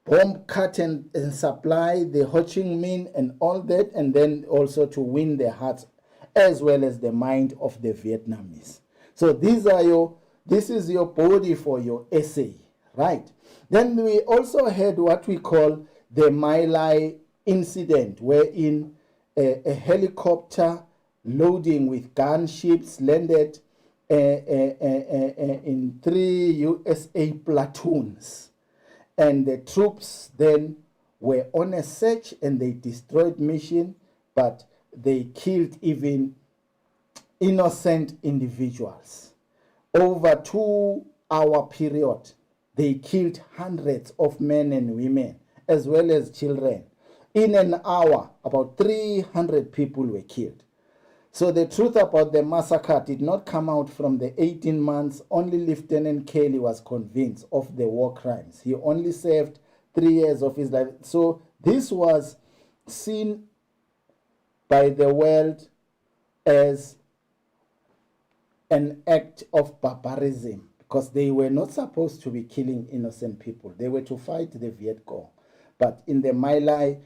bomb cut and supply, the Ho Chi Minh and all that, and then also to win their hearts as well as the mind of the Vietnamese. So this is your body for your essay, right? Then we also had what we call the My Lai incident, wherein a helicopter loading with gunships landed in 3 USA platoons. And the troops then were on a search and they destroyed mission, but they killed even innocent individuals. Over 2-hour period, they killed hundreds of men and women, as well as children. In an hour, about 300 people were killed. So the truth about the massacre did not come out from the 18 months. Only Lieutenant Kelly was convinced of the war crimes. He only served 3 years of his life. So this was seen by the world as an act of barbarism, because they were not supposed to be killing innocent people. They were to fight the Viet Cong. But in the My Lai,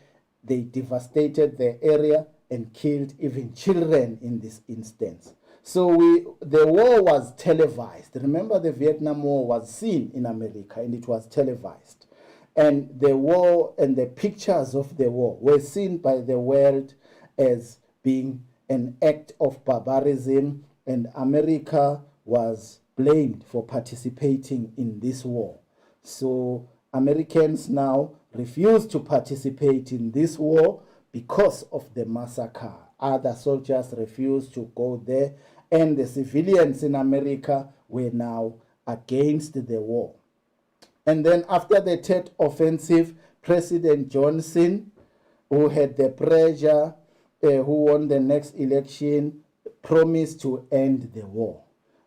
they devastated the area and killed even children in this instance. So the war was televised. Remember, the Vietnam War was seen in America and it was televised. And the war and the pictures of the war were seen by the world as being an act of barbarism, and America was blamed for participating in this war. So Americans now refuse to participate in this war because of the massacre. Other soldiers refused to go there, and the civilians in America were now against the war. And then after the Tet Offensive, President Johnson, who had the pressure, who won the next election, promised to end the war.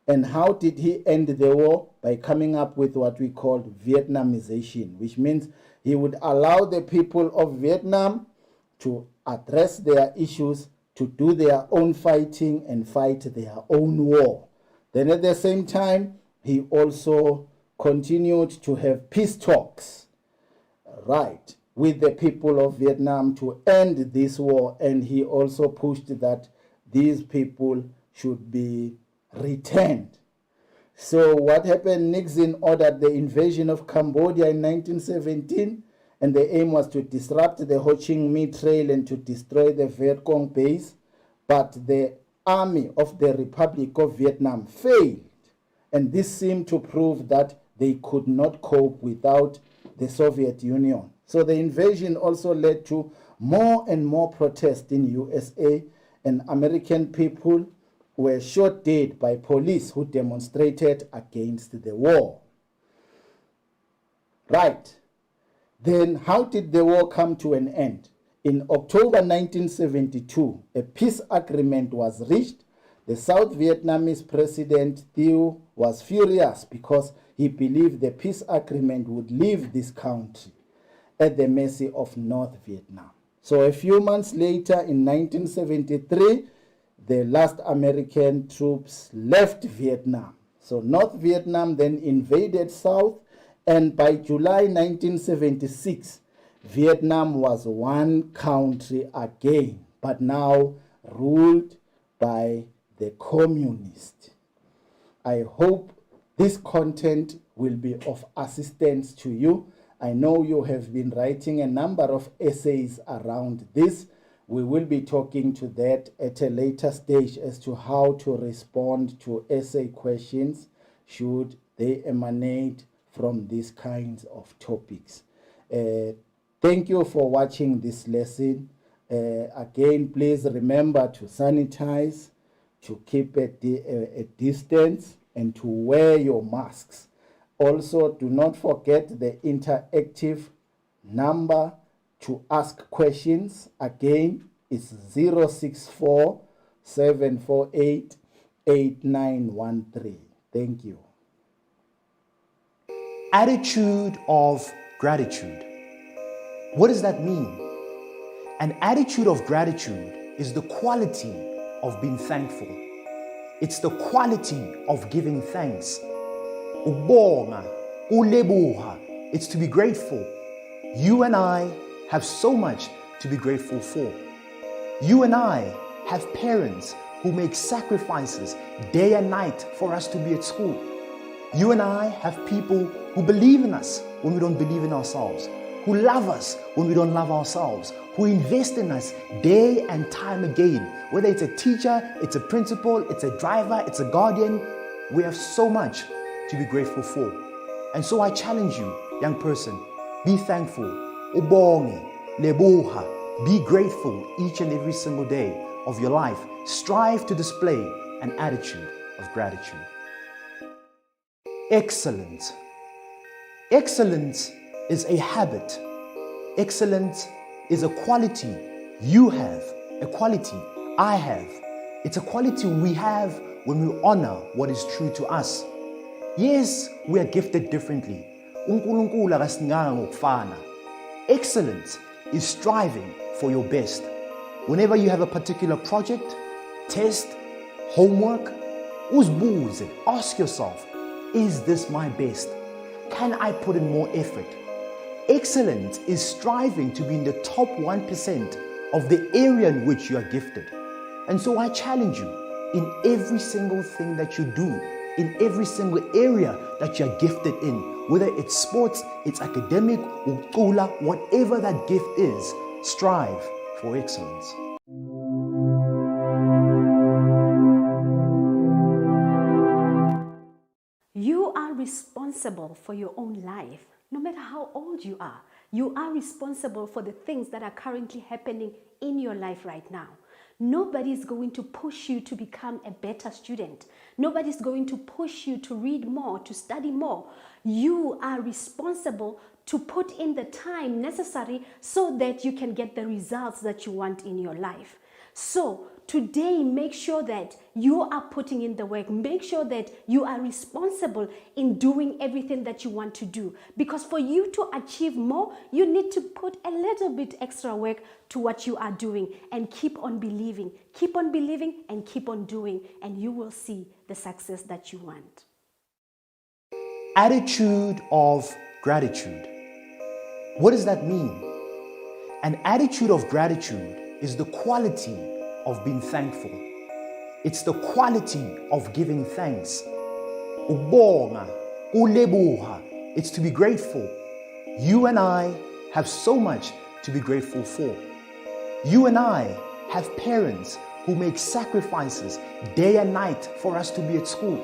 And how did he end the war? By coming up with what we call Vietnamization, which means he would allow the people of Vietnam to address their issues, to do their own fighting and fight their own war. Then at the same time, he also continued to have peace talks, right, with the people of Vietnam to end this war. And he also pushed that these people should be returned. So what happened? Nixon ordered the invasion of Cambodia in 1917, and the aim was to disrupt the Ho Chi Minh Trail and to destroy the Viet Cong base. But the army of the Republic of Vietnam failed, and this seemed to prove that they could not cope without the Soviet Union. So the invasion also led to more and more protests in USA, and American people were shot dead by police who demonstrated against the war. Right. Then how did the war come to an end? In October 1972, a peace agreement was reached. The South Vietnamese president Thieu was furious because he believed the peace agreement would leave this country. at the mercy of North Vietnam. So a few months later, in 1973, the last American troops left Vietnam. So North Vietnam then invaded South, and by July 1976, Vietnam was one country again, but now ruled by the communists. I hope this content will be of assistance to you. I know you have been writing a number of essays around this. We will be talking to that at a later stage as to how to respond to essay questions should they emanate from these kinds of topics. Thank you for watching this lesson. Again, please remember to sanitize, to keep a distance, and to wear your masks. Also, do not forget the interactive number to ask questions. Again, it's 064 748 8913. Thank you. Attitude of gratitude. What does that mean? An attitude of gratitude is the quality of being thankful. It's the quality of giving thanks. Ubonga, ulebuha. It's to be grateful. You and I have so much to be grateful for. You and I have parents who make sacrifices day and night for us to be at school. You and I have people who believe in us when we don't believe in ourselves, who love us when we don't love ourselves, who invest in us day and time again. Whether it's a teacher, it's a principal, it's a driver, it's a guardian, we have so much to be grateful for. And so I challenge you, young person, be thankful. Ubonge, lebuha, be grateful each and every single day of your life. Strive to display an attitude of gratitude. Excellence. Excellence is a habit. Excellence is a quality you have, a quality I have. It's a quality we have when we honor what is true to us. Yes, we are gifted differently. uNkulunkulu akasinganga ngokufana. Excellence is striving for your best. Whenever you have a particular project, test, homework, uzibuze, ask yourself, is this my best? Can I put in more effort? Excellence is striving to be in the top 1% of the area in which you are gifted. And so I challenge you, in every single thing that you do, in every single area that you are gifted in, whether it's sports, it's academic, ucula, whatever that gift is, strive for excellence. You are responsible for your own life. No matter how old you are responsible for the things that are currently happening in your life right now. Nobody is going to push you to become a better student. Nobody is going to push you to read more, to study more. You are responsible to put in the time necessary so that you can get the results that you want in your life. So today, make sure that you are putting in the work. Make sure that you are responsible in doing everything that you want to do. Because for you to achieve more, you need to put a little bit extra work to what you are doing and keep on believing and keep on doing, and you will see the success that you want. Attitude of gratitude. What does that mean? An attitude of gratitude is the quality of being thankful. It's the quality of giving thanks. Ubonga, ulebuha. It's to be grateful. You and I have so much to be grateful for. You and I have parents who make sacrifices day and night for us to be at school.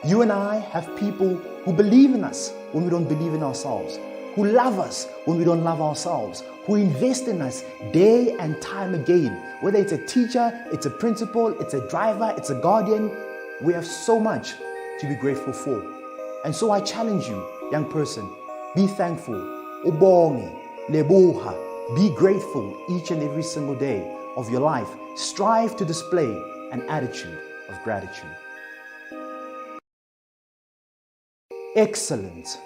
You and I have people who believe in us when we don't believe in ourselves, who love us when we don't love ourselves, who invest in us day and time again. Whether it's a teacher, it's a principal, it's a driver, it's a guardian, we have so much to be grateful for. And so I challenge you, young person, be thankful. Ubonge, lebuha, be grateful each and every single day of your life. Strive to display an attitude of gratitude. Excellence.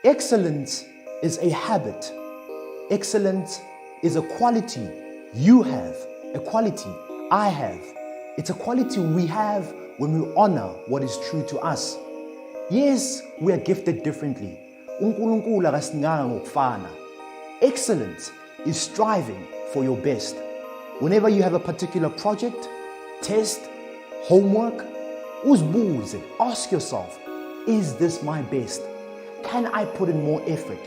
Excellence is a habit. Excellence is a quality you have, a quality I have. It's a quality we have when we honor what is true to us. Yes, we are gifted differently. uNkulunkulu akasinganga ngokufana. Excellence is striving for your best. Whenever you have a particular project, test, homework, uzibuze, ask yourself, is this my best? Can I put in more effort?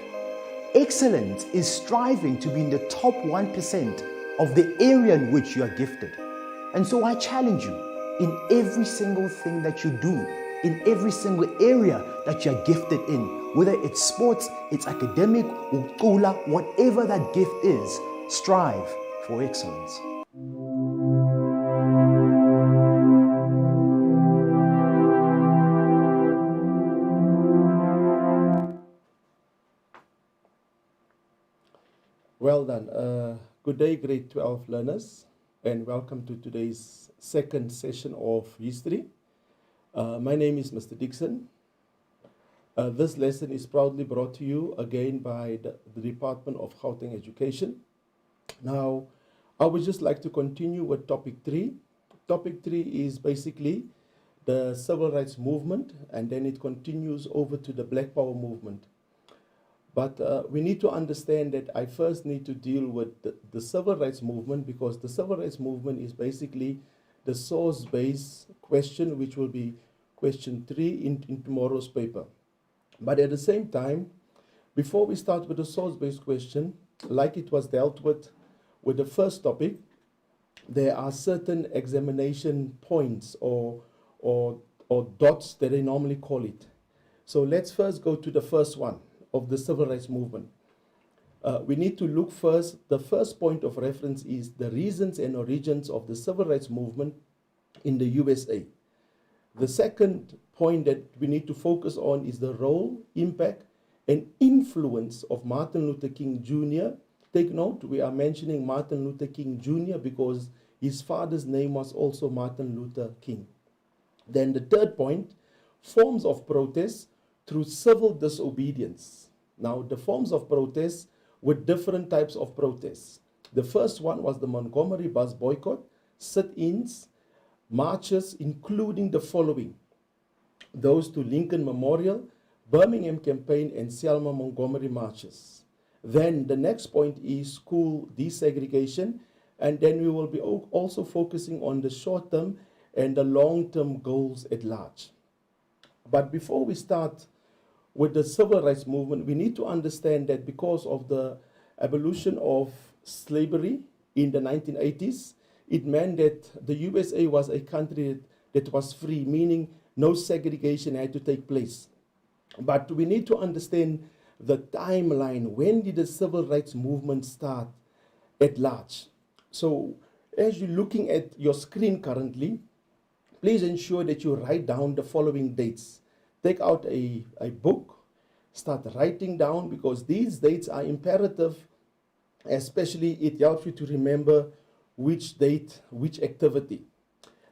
Excellence is striving to be in the top 1% of the area in which you are gifted. And so I challenge you, in every single thing that you do, in every single area that you're gifted in, whether it's sports, it's academic, ucula, whatever that gift is, strive for excellence. Well done. Good day, grade 12 learners, and welcome to today's second session of history. My name is Mr. Dixon. This lesson is proudly brought to you again by the Department of Gauteng Education. Now, I would just like to continue with topic 3. Topic 3 is basically the civil rights movement, and then it continues over to the Black Power movement. But we need to understand that I first need to deal with the civil rights movement, because the civil rights movement is basically the source-based question, which will be question 3 in tomorrow's paper. But at the same time, before we start with the source-based question, like it was dealt with the first topic, there are certain examination points or dots that they normally call it. So let's first go to the first one of the civil rights movement. We need to look first, the first point of reference is the reasons and origins of the civil rights movement in the USA. The second point that we need to focus on is the role, impact, and influence of Martin Luther King Jr. Take note, we are mentioning Martin Luther King Jr. because his father's name was also Martin Luther King. Then the third point, forms of protest through civil disobedience. Now, the forms of protest were different types of protests. The first one was the Montgomery bus boycott, sit-ins, marches, including the following: those to Lincoln Memorial, Birmingham Campaign, and Selma Montgomery marches. Then the next point is school desegregation, and then we will be also focusing on the short-term and the long-term goals at large. But before we start with the civil rights movement, we need to understand that because of the abolition of slavery in the 1980s, it meant that the USA was a country that was free, meaning no segregation had to take place. But we need to understand the timeline. When did the civil rights movement start at large? So as you're looking at your screen currently, please ensure that you write down the following dates. Take out a book, start writing down, because these dates are imperative, especially it helps you to remember which date, which activity.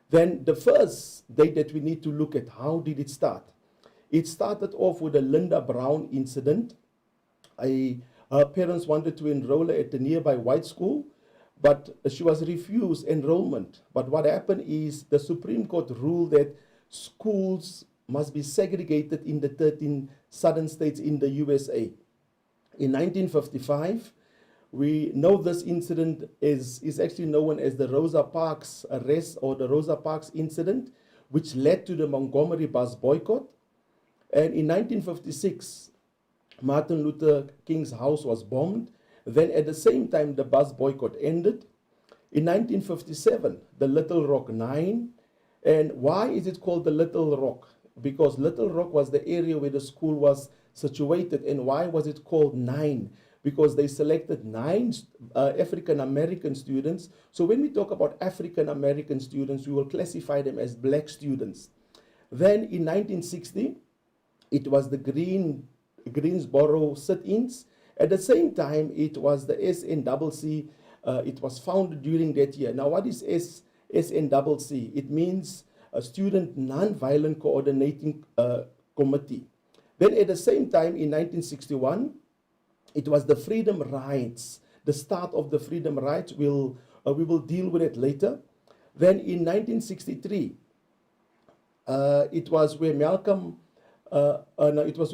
Then the first date that we need to look at, how did it start? It started off with the Linda Brown incident. Her parents wanted to enroll her at the nearby white school, but she was refused enrollment. But what happened is the Supreme Court ruled that schools must be segregated in the 13 southern states in the USA. In 1955, we know this incident is actually known as the Rosa Parks arrest, or the Rosa Parks incident, which led to the Montgomery bus boycott. And in 1956, Martin Luther King's house was bombed. Then at the same time, the bus boycott ended. In 1957, the Little Rock Nine. And why is it called the Little Rock? Because Little Rock was the area where the school was situated. And why was it called Nine? Because they selected 9 African-American students. So when we talk about African-American students, we will classify them as black students. Then in 1960, it was the Greensboro sit-ins. At the same time, it was the SNCC. It was founded during that year. Now, what is SNCC? It means a Student Nonviolent Coordinating Committee. Then at the same time, in 1961, It was the freedom rides, the start of the freedom rides. We will deal with it later. Then in 1963, it was where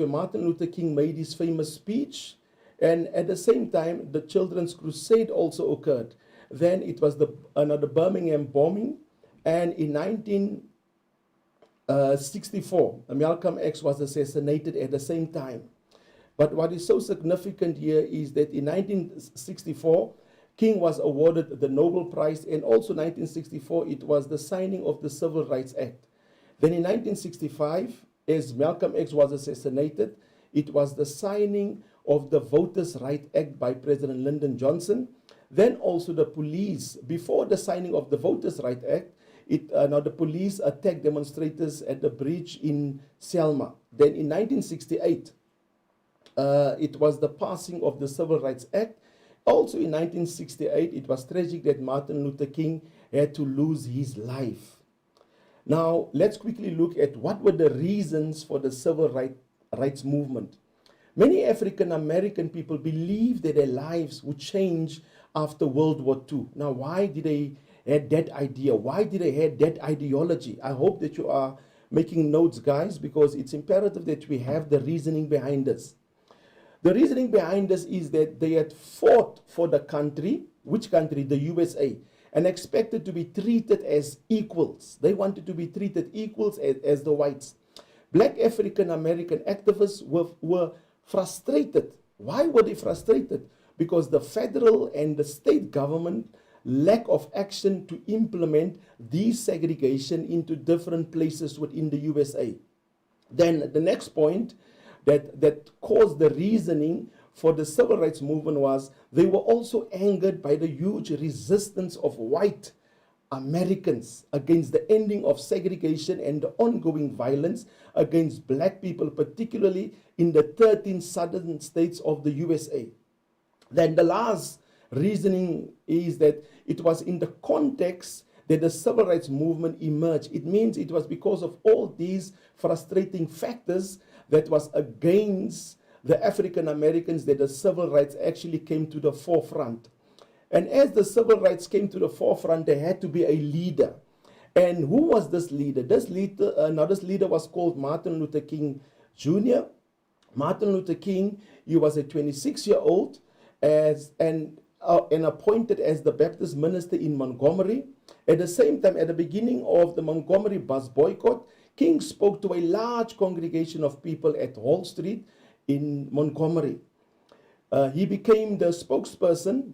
Martin Luther King made his famous speech. And at the same time, the Children's Crusade also occurred. Then it was the Birmingham bombing. And in 1964, Malcolm X was assassinated at the same time. But what is so significant here is that in 1964, King was awarded the Nobel Prize, and also 1964, it was the signing of the Civil Rights Act. Then in 1965, as Malcolm X was assassinated, it was the signing of the Voters' Right Act by President Lyndon Johnson. Then also the police, before the signing of the Voters' Right Act, the police attacked demonstrators at the bridge in Selma. Then in 1968, it was the passing of the Civil Rights Act. Also in 1968, it was tragic that Martin Luther King had to lose his life. Now, let's quickly look at what were the reasons for the civil rights movement. Many African American people believed that their lives would change after World War II. Now, why did they have that idea? Why did they have that ideology? I hope that you are making notes, guys, because it's imperative that we have the reasoning behind this. The reasoning behind this is that they had fought for the country. Which country? The USA. And expected to be treated as equals. They wanted to be treated equals as the whites. Black African American activists were frustrated. Why were they frustrated? Because the federal and the state government lack of action to implement desegregation into different places within the USA. Then the next point that caused the reasoning for the civil rights movement was they were also angered by the huge resistance of white Americans against the ending of segregation and the ongoing violence against black people, particularly in the 13 southern states of the USA. Then the last reasoning is that it was in the context that the civil rights movement emerged. It means it was because of all these frustrating factors that was against the African Americans that the civil rights actually came to the forefront. And as the civil rights came to the forefront, there had to be a leader. And who was this leader? This leader was called Martin Luther King Jr. Martin Luther King, he was a 26-year-old and appointed as the Baptist minister in Montgomery. At the same time, at the beginning of the Montgomery bus boycott, King spoke to a large congregation of people at Hall Street in Montgomery. He became the spokesperson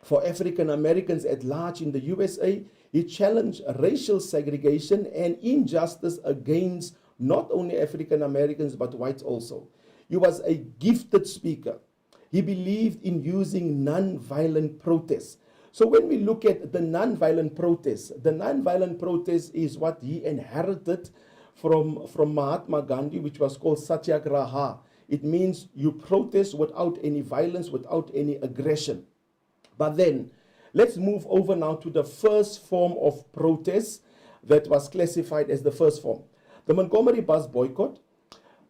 for African Americans at large in the USA. He challenged racial segregation and injustice against not only African Americans but whites also. He was a gifted speaker. He believed in using non-violent protests. So when we look at the non-violent protest is what he inherited from Mahatma Gandhi, which was called Satyagraha. It means you protest without any violence, without any aggression. But then, let's move over now to the first form of protest that was classified as the first form. The Montgomery bus boycott.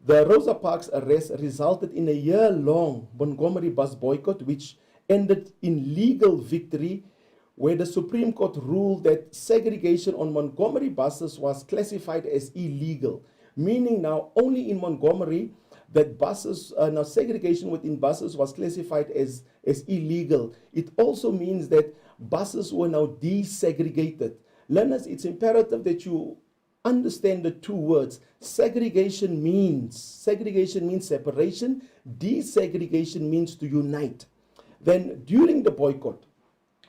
The Rosa Parks arrest resulted in a year-long Montgomery bus boycott, which ended in legal victory, where the Supreme Court ruled that segregation on Montgomery buses was classified as illegal, meaning now only in Montgomery that buses, now segregation within buses was classified as illegal. It also means that buses were now desegregated. Learners, it's imperative that you understand the two words. Segregation means separation. Desegregation means to unite. Then during the boycott,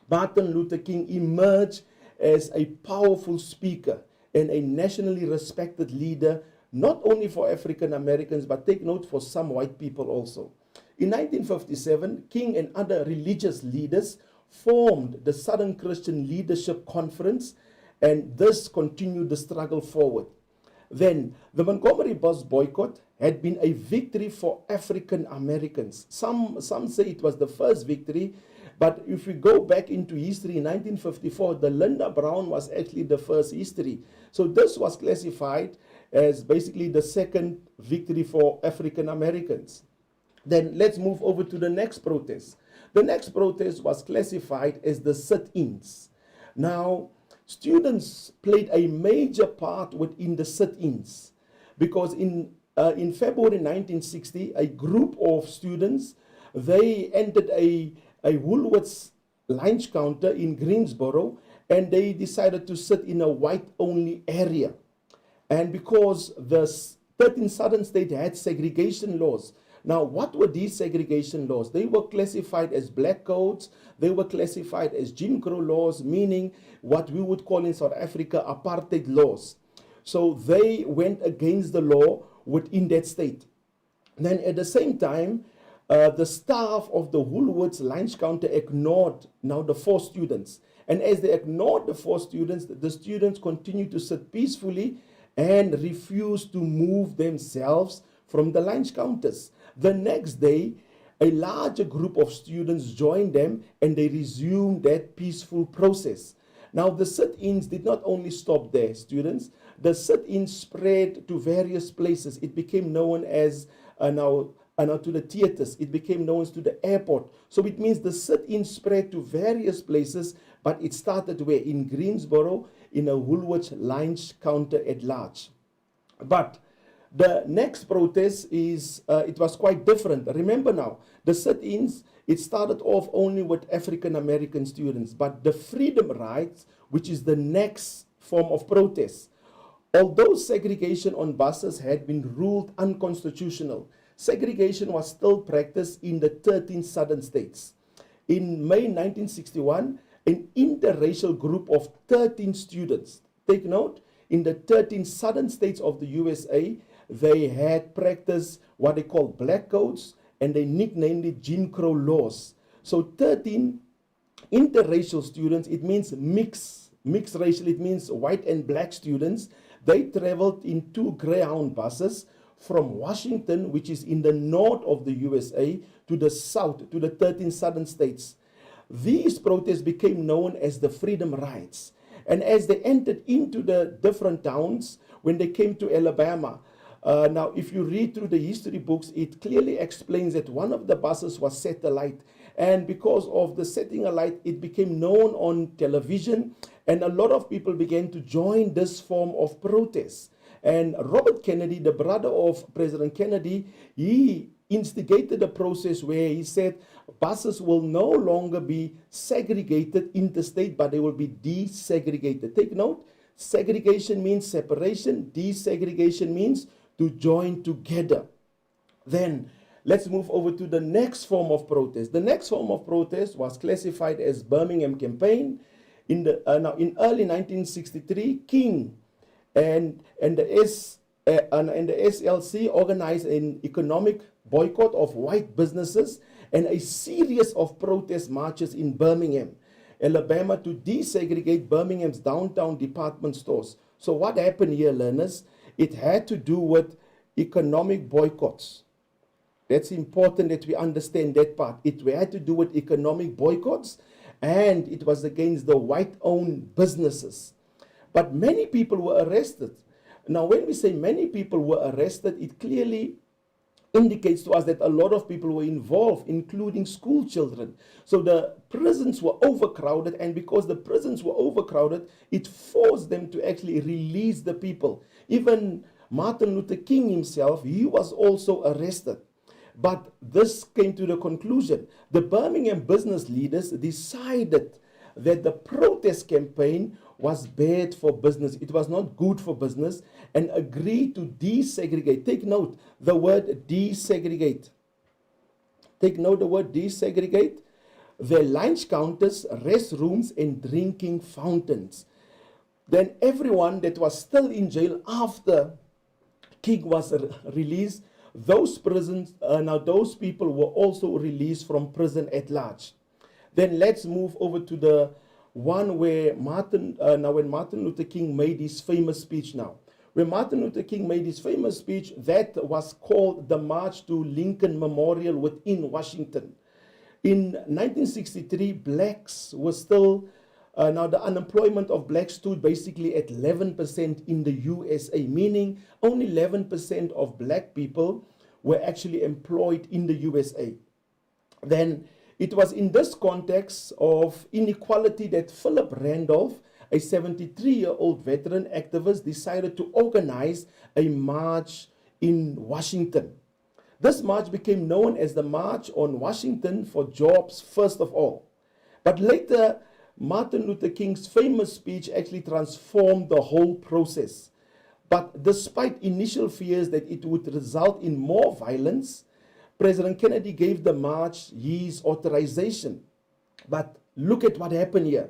Martin Luther King emerged as a powerful speaker and a nationally respected leader, not only for African Americans, but take note, for some white people also. In 1957, King and other religious leaders formed the Southern Christian Leadership Conference, and this continued the struggle forward. Then, the Montgomery bus boycott had been a victory for African Americans. Some say it was the first victory, but if we go back into history, in 1954, the Linda Brown was actually the first history. So this was classified as basically the second victory for African Americans. Then let's move over to the next protest. The next protest was classified as the sit-ins. Now, students played a major part within the sit-ins because in February 1960, a group of students, they entered a Woolworths lunch counter in Greensboro, and they decided to sit in a white-only area. And because the 13 southern states had segregation laws. Now, what were these segregation laws? They were classified as black codes. They were classified as Jim Crow laws, meaning what we would call in South Africa apartheid laws. So they went against the law within that state. Then at the same time, the staff of the Woolworths lunch counter ignored now the 4 students. And as they ignored the 4 students, the students continued to sit peacefully and refused to move themselves from the lunch counters. The next day, a larger group of students joined them and they resumed that peaceful process. Now, the sit-ins did not only stop there, students. The sit-ins spread to various places. It became known as now to the theaters. It became known as to the airport. So it means the sit-in spread to various places, but it started where? In Greensboro, in a Woolworths lunch counter at large. But the next protest is, it was quite different. Remember now, the sit-ins, it started off only with African American students, but the freedom rides, which is the next form of protest. Although segregation on buses had been ruled unconstitutional, segregation was still practiced in the 13 southern states. In May 1961, an interracial group of 13 students, take note, in the 13 southern states of the USA, they had practiced what they call black codes, and they nicknamed it Jim Crow laws. So 13 interracial students, it means mixed racial, it means white and black students. They traveled in 2 Greyhound buses from Washington, which is in the north of the USA, to the south, to the 13 southern states. These protests became known as the Freedom Rides. And as they entered into the different towns, when they came to Alabama, now if you read through the history books, it clearly explains that one of the buses was set alight. And because of the setting alight, it became known on television, and a lot of people began to join this form of protest. And Robert Kennedy, the brother of President Kennedy, he instigated a process where he said buses will no longer be segregated interstate, but they will be desegregated. Take note, segregation means separation, desegregation means to join together. Then let's move over to the next form of protest. The next form of protest was classified as Birmingham Campaign. In early 1963, King and the SLC organized an economic boycott of white businesses and a series of protest marches in Birmingham, Alabama, to desegregate Birmingham's downtown department stores. So what happened here, learners? It had to do with economic boycotts. That's important that we understand that part. It had to do with economic boycotts, and it was against the white-owned businesses. But many people were arrested. Now, when we say many people were arrested, it clearly indicates to us that a lot of people were involved, including school children. So the prisons were overcrowded, and because the prisons were overcrowded, it forced them to actually release the people. Even Martin Luther King himself, he was also arrested. But this came to the conclusion. The Birmingham business leaders decided that the protest campaign was bad for business. It was not good for business, and agreed to desegregate. Take note, the word desegregate. Take note the word desegregate. The lunch counters, restrooms, and drinking fountains. Then everyone that was still in jail after King was released, those people were also released from prison at large. Then let's move over to the one where when Martin Luther King made his famous speech now. When Martin Luther King made his famous speech, that was called the March to Lincoln Memorial within Washington. In 1963, blacks were still, the unemployment of blacks stood basically at 11% in the USA, meaning only 11% of black people were actually employed in the USA. Then it was in this context of inequality that Philip Randolph, a 73-year-old veteran activist, decided to organize a march in Washington. This march became known as the March on Washington for Jobs First of All. But later, Martin Luther King's famous speech actually transformed the whole process. But despite initial fears that it would result in more violence, President Kennedy gave the march his authorization. But look at what happened here.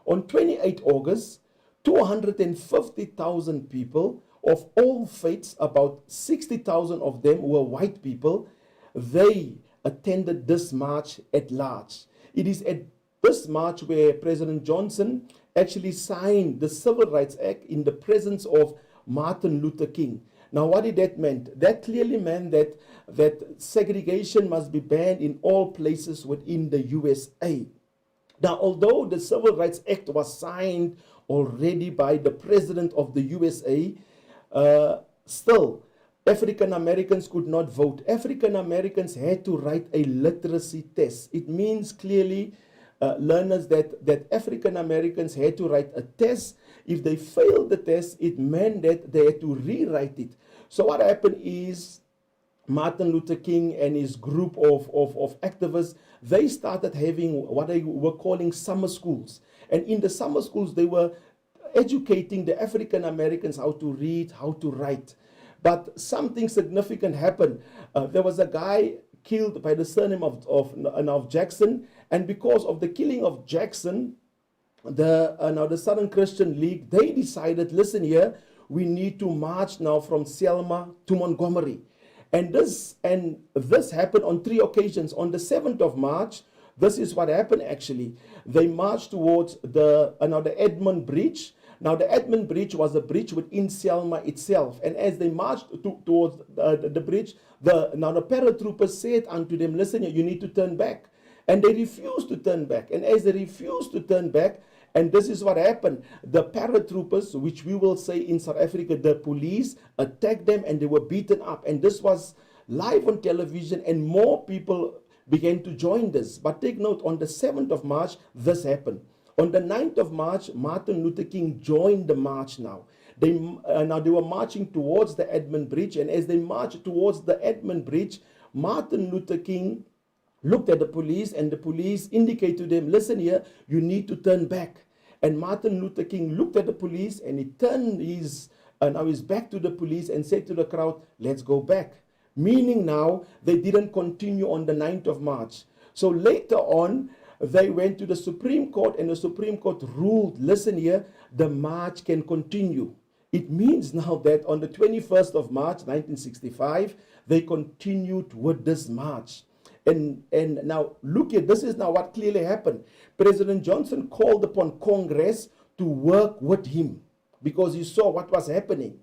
On 28 August, 250,000 people of all faiths, about 60,000 of them were white people, they attended this march at large. It is at this march where President Johnson actually signed the Civil Rights Act in the presence of Martin Luther King. Now, what did that mean? That clearly meant that segregation must be banned in all places within the USA. Now, although the Civil Rights Act was signed already by the President of the USA, still, African Americans could not vote. African Americans had to write a literacy test. It means clearly, learners, that African Americans had to write a test. If they failed the test, it meant that they had to rewrite it. So what happened is Martin Luther King and his group of activists, they started having what they were calling summer schools. And in the summer schools, they were educating the African Americans how to read, how to write. But something significant happened. There was a guy killed by the surname of Jackson, and because of the killing of Jackson, the Southern Christian League, they decided, listen here, we need to march now from Selma to Montgomery. And this happened on 3 occasions. On the 7th of March, this is what happened actually. They marched towards the Edmund Bridge. Now, the Edmund Bridge was a bridge within Selma itself. And as they marched towards the bridge, the paratroopers said unto them, listen, you need to turn back. And they refused to turn back. And as they refused to turn back, and this is what happened, the paratroopers, which we will say in South Africa, the police, attacked them and they were beaten up. And this was live on television, and more people began to join this. But take note, on the 7th of March, this happened. On the 9th of March, Martin Luther King joined the march now. They were marching towards the Edmund Bridge, and as they marched towards the Edmund Bridge, Martin Luther King looked at the police, and the police indicated to them, listen here, you need to turn back. And Martin Luther King looked at the police, and he turned his back to the police and said to the crowd, let's go back. Meaning now, they didn't continue on the 9th of March. So later on, they went to the Supreme Court, and the Supreme Court ruled, listen here, the march can continue. It means now that on the 21st of March, 1965, they continued with this march. And now, look at, this is now what clearly happened. President Johnson called upon Congress to work with him because he saw what was happening.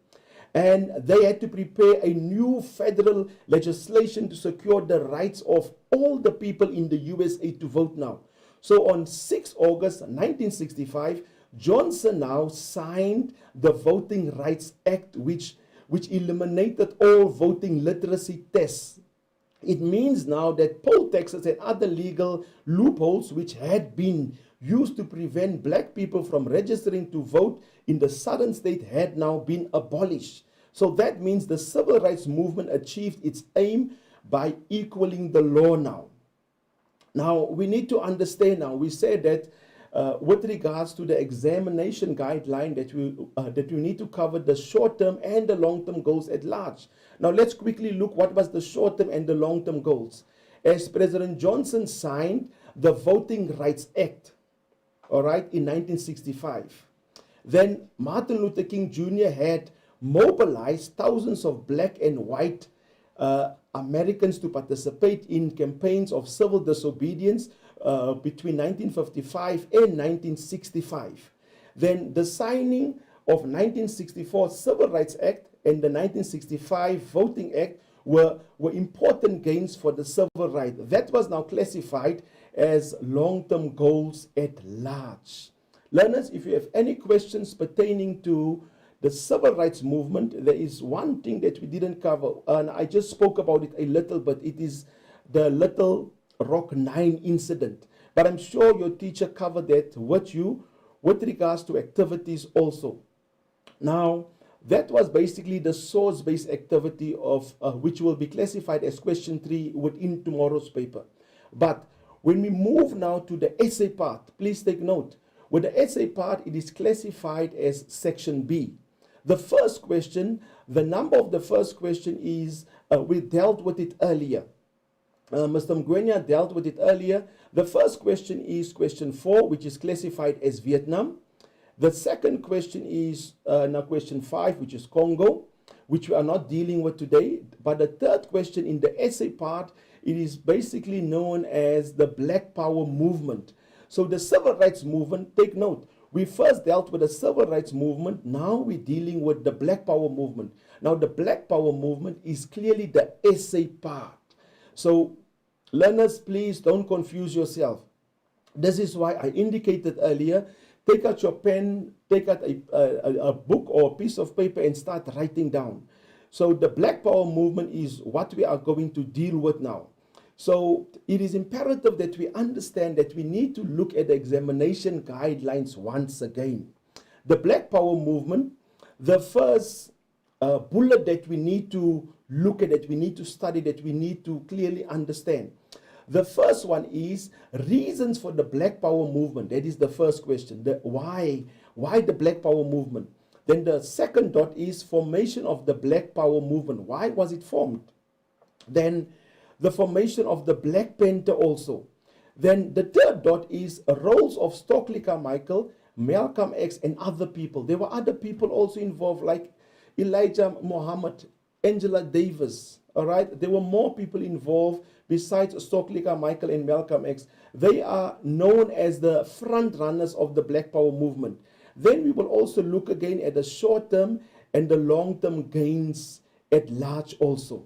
And they had to prepare a new federal legislation to secure the rights of all the people in the USA to vote now. So on 6 August 1965, Johnson now signed the Voting Rights Act, which eliminated all voting literacy tests. It means now that poll taxes and other legal loopholes which had been used to prevent black people from registering to vote in the southern state had now been abolished. So that means the civil rights movement achieved its aim by equaling the law now. Now, we need to understand now, we said that with regards to the examination guideline that we need to cover the short-term and the long-term goals at large. Now, let's quickly look what was the short-term and the long-term goals. As President Johnson signed the Voting Rights Act, all right, in 1965, then Martin Luther King Jr. had mobilized thousands of black and white Americans to participate in campaigns of civil disobedience between 1955 and 1965. Then the signing of 1964 Civil Rights Act and the 1965 Voting Act were important gains for the civil rights. That was now classified as long-term goals at large. Learners, if you have any questions pertaining to the civil rights movement, there is one thing that we didn't cover, and I just spoke about it a little, but it is the Little Rock 9 incident. But I'm sure your teacher covered that with you with regards to activities also. Now, that was basically the source-based activity of which will be classified as question 3 within tomorrow's paper. But when we move now to the essay part, please take note. With the essay part, it is classified as section B. The first question, the number of the first question is, we dealt with it earlier. Mr. Mgwenya dealt with it earlier. The first question is question 4, which is classified as Vietnam. The second question is now question 5, which is Congo, which we are not dealing with today. But the third question in the essay part, it is basically known as the Black Power movement. So the civil rights movement, take note, we first dealt with the civil rights movement. Now we're dealing with the Black Power movement. Now the Black Power movement is clearly the essay part. So learners, please don't confuse yourself. This is why I indicated earlier, take out your pen, take out a book or a piece of paper and start writing down. So the Black Power movement is what we are going to deal with now. So it is imperative that we understand that we need to look at the examination guidelines once again. The Black Power movement, the first bullet that we need to look at, that we need to study, that we need to clearly understand. The first one is reasons for the Black Power movement. That is the first question. Why the Black Power movement? Then the second dot is formation of the Black Power movement. Why was it formed? Then the formation of the Black Panther also. Then the third dot is roles of Stokely Carmichael, Malcolm X, and other people. There were other people also involved, like Elijah Muhammad, Angela Davis. All right, there were more people involved besides Stokely Carmichael and Malcolm X. They are known as the front runners of the Black Power movement. Then we will also look again at the short-term and the long-term gains at large also.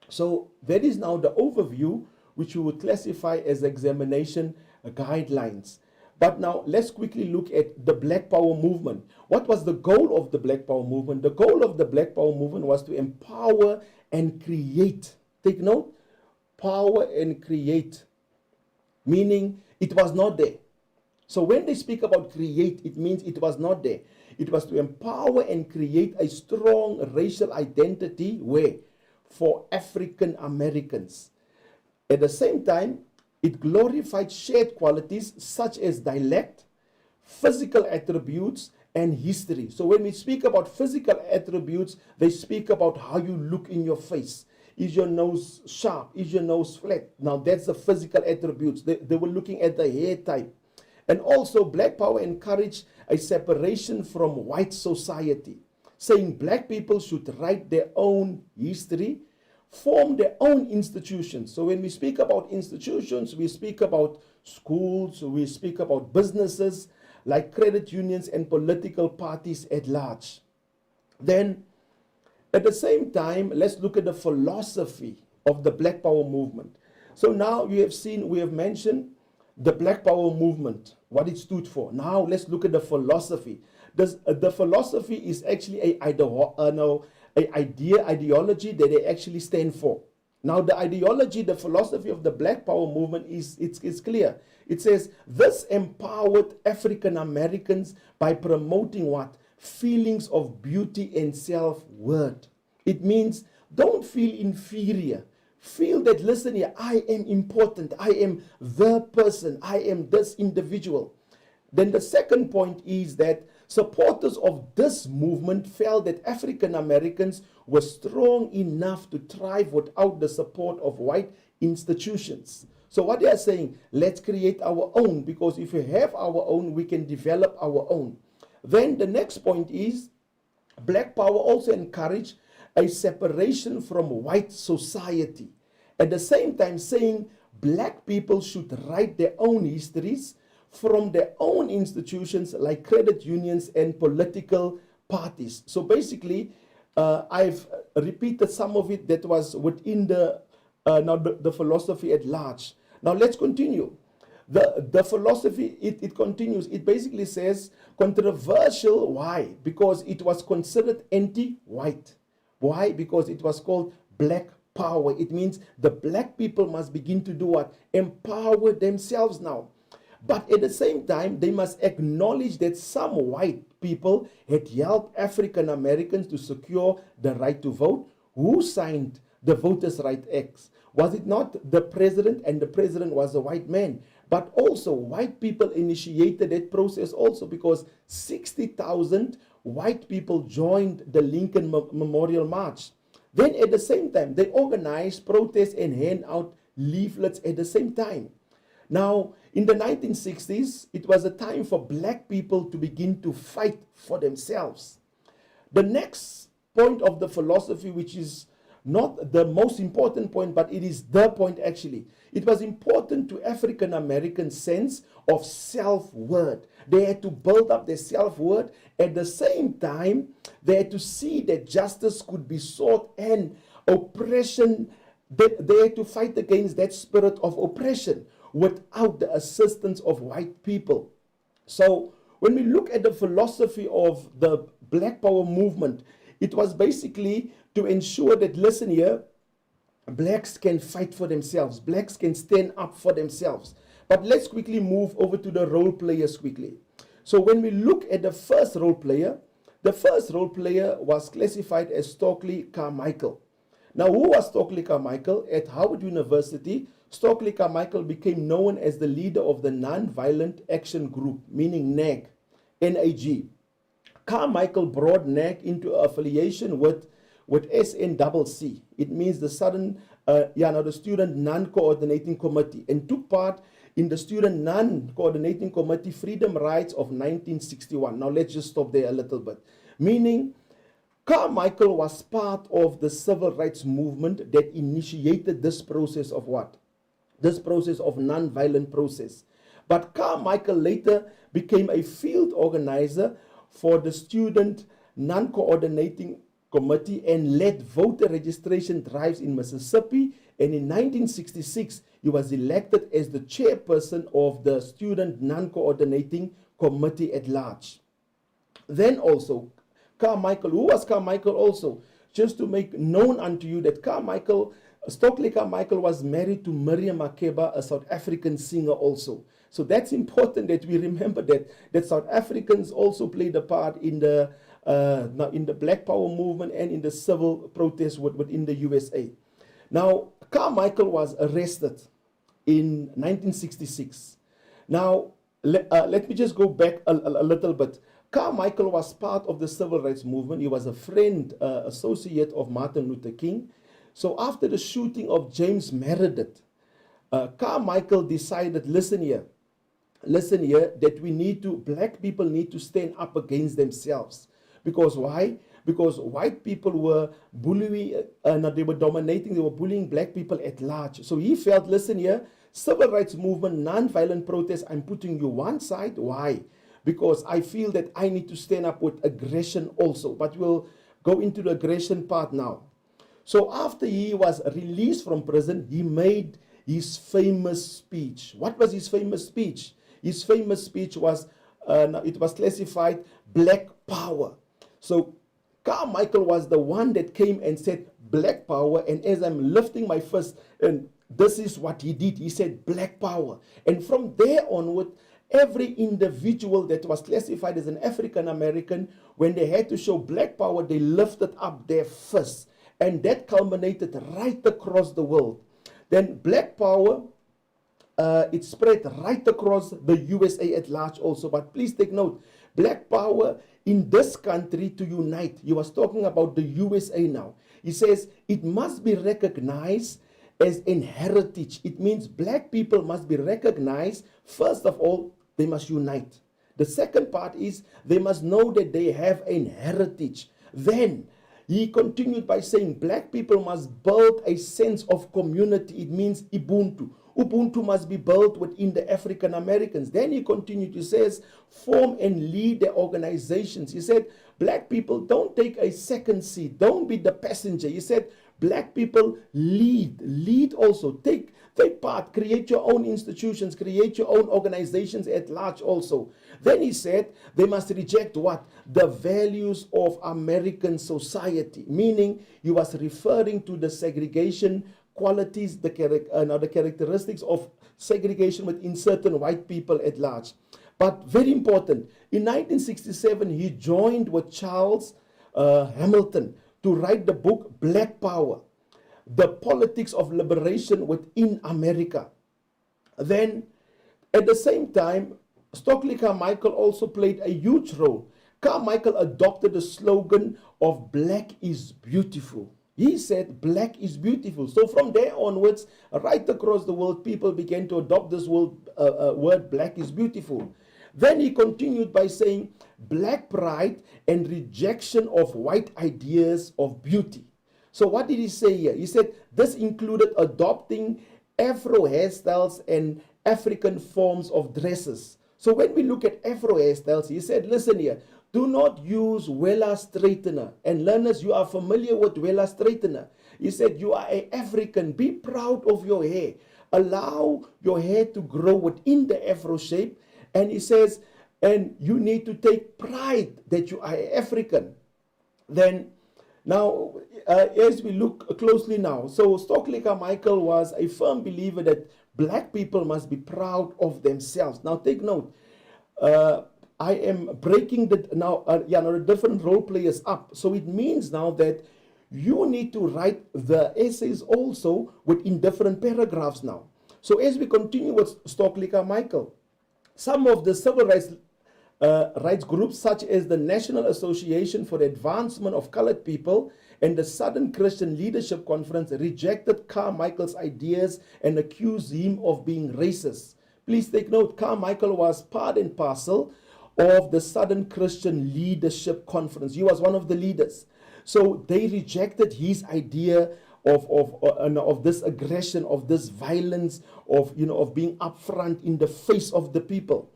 So that is now the overview, which we would classify as examination guidelines. But now let's quickly look at the Black Power movement. What was the goal of the Black Power movement? The goal of the Black Power movement was to empower and create. Take note, power and create, meaning it was not there. So when they speak about create, it means it was not there. It was to empower and create a strong racial identity where? For African Americans. At the same time, it glorified shared qualities such as dialect, physical attributes, and history. So when we speak about physical attributes, they speak about how you look in your face. Is your nose sharp? Is your nose flat? Now that's the physical attributes. They were looking at the hair type. And also Black Power encouraged a separation from white society, saying black people should write their own history, form their own institutions. So when we speak about institutions, we speak about schools, we speak about businesses like credit unions and political parties at large. Then at the same time, let's look at the philosophy of the Black Power movement. So now we have mentioned the Black Power movement, what it stood for. Now let's look at the philosophy. The philosophy is actually ideology that they actually stand for. Now the ideology, the philosophy of the Black Power movement it's clear. It says this empowered African Americans by promoting what? Feelings of beauty and self-worth. It means don't feel inferior. Feel that, listen here, I am important. I am the person. I am this individual. Then the second point is that supporters of this movement felt that African Americans were strong enough to thrive without the support of white institutions. So what they are saying, let's create our own, because if we have our own, we can develop our own. Then the next point is Black Power also encouraged a separation from white society. At the same time saying black people should write their own histories from their own institutions like credit unions and political parties. So basically, I've repeated some of it that was within the philosophy at large. Now let's continue. the philosophy, it continues. It basically says controversial. Why? Because it was considered anti-white. Why? Because it was called black power. It means the black people must begin to do what? Empower themselves now. But at the same time, they must acknowledge that some white people had helped African Americans to secure the right to vote. Who signed the Voters' Right Act? Was it not the president? And the president was a white man. But also, white people initiated that process also, because 60,000 white people joined the Lincoln Memorial March. Then at the same time, they organized protests and hand out leaflets at the same time. Now, in the 1960s, it was a time for black people to begin to fight for themselves. The next point of the philosophy, which is not the most important point, but it is the point actually. It was important to African American sense of self-worth. They had to build up their self-worth. At the same time, they had to see that justice could be sought and oppression, they had to fight against that spirit of oppression without the assistance of white people. So when we look at the philosophy of the Black Power movement, it was basically to ensure that, listen here, blacks can fight for themselves. Blacks can stand up for themselves. But let's quickly move over to the role players quickly. So when we look at the first role player was classified as Stokely Carmichael. Now, who was Stokely Carmichael? At Howard University, Stokely Carmichael became known as the leader of the Nonviolent Action Group, meaning NAG, N-A-G. Carmichael brought NAG into affiliation with SNCC. It means the the Student Non-Coordinating Committee, and took part in the Student Non-Coordinating Committee Freedom Rides of 1961. Now let's just stop there a little bit. Meaning, Carmichael was part of the civil rights movement that initiated this process of what? This process of non-violent process. But Carmichael later became a field organizer for the Student Non-Coordinating Committee and led voter registration drives in Mississippi. And in 1966, he was elected as the chairperson of the Student Non-Coordinating Committee at large. Then also, Carmichael, who was Carmichael also? Just to make known unto you that Stokely Carmichael was married to Miriam Makeba, a South African singer also. So that's important that we remember that South Africans also played a part in the Black Power movement and in the civil protests within the USA. Now, Carmichael was arrested in 1966. Now, let me just go back a little bit. Carmichael was part of the civil rights movement. He was a friend, associate of Martin Luther King. So after the shooting of James Meredith, Carmichael decided, listen here, that black people need to stand up against themselves. Because why? Because white people were they were dominating, they were bullying black people at large. So he felt, listen here, civil rights movement, non-violent protest, I'm putting you one side. Why? Because I feel that I need to stand up with aggression also. But we'll go into the aggression part now. So after he was released from prison, he made his famous speech. What was his famous speech? His famous speech was, it was classified Black Power. So Carmichael was the one that came and said Black Power. And as I'm lifting my fist, and this is what he did. He said Black Power. And from there onward, every individual that was classified as an African American, when they had to show Black Power, they lifted up their fists. And that culminated right across the world. Then Black Power, it spread right across the USA at large also. But please take note, Black Power in this country to unite. He was talking about the USA now. He says it must be recognized as an heritage. It means black people must be recognized. First of all, they must unite. The second part is they must know that they have an heritage. Then he continued by saying black people must build a sense of community. It means Ubuntu. Ubuntu must be built within the African Americans. Then he continued, he says, form and lead their organizations. He said, black people don't take a second seat. Don't be the passenger. He said, black people lead also. Take Take part, create your own institutions, create your own organizations at large also. Then he said they must reject what? The values of American society, meaning he was referring to the segregation qualities, the characteristics of segregation within certain white people at large. But very important, in 1967, he joined with Charles Hamilton to write the book Black Power, The Politics of Liberation Within America. Then, at the same time, Stokely Carmichael also played a huge role. Carmichael adopted the slogan of Black is Beautiful. He said, black is beautiful. So from there onwards, right across the world, people began to adopt this word, black is beautiful. Then he continued by saying, black pride and rejection of white ideas of beauty. So what did he say here? He said, this included adopting Afro hairstyles and African forms of dresses. So when we look at Afro hairstyles, he said, listen here, do not use Wella straightener. And learners, you are familiar with Wella straightener. He said, you are an African. Be proud of your hair. Allow your hair to grow within the Afro shape. And he says, and you need to take pride that you are African. Then, now, as we look closely now, so Stokely Carmichael was a firm believer that black people must be proud of themselves. Now, take note. I am breaking the different role players up. So it means now that you need to write the essays also within different paragraphs now. So as we continue with Stokely Carmichael, some of the civil rights groups such as the National Association for the Advancement of Colored People and the Southern Christian Leadership Conference rejected Carmichael's ideas and accused him of being racist. Please take note, Carmichael was part and parcel of the Southern Christian Leadership Conference. He was one of the leaders. So they rejected his idea of this aggression, of this violence, of being upfront in the face of the people.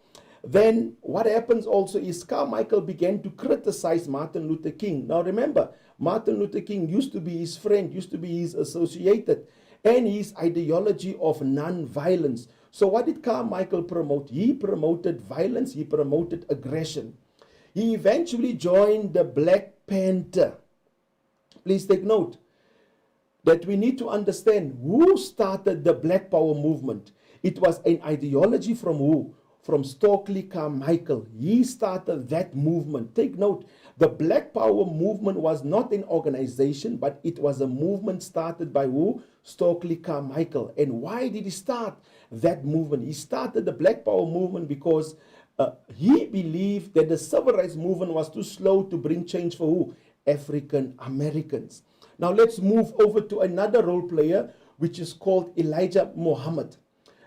Then what happens also is Carmichael began to criticize Martin Luther King. Now remember, Martin Luther King used to be his friend, used to be his associated, and his ideology of non-violence. So what did Carmichael promote? He promoted violence, he promoted aggression. He eventually joined the Black Panther. Please take note that we need to understand who started the Black Power movement. It was an ideology from who? From Stokely Carmichael. He started that movement. Take note, the Black Power movement was not an organization, but it was a movement started by who? Stokely Carmichael. And why did he start that movement? He started the Black Power movement because he believed that the civil rights movement was too slow to bring change for who? African Americans. Now let's move over to another role player, which is called Elijah Muhammad.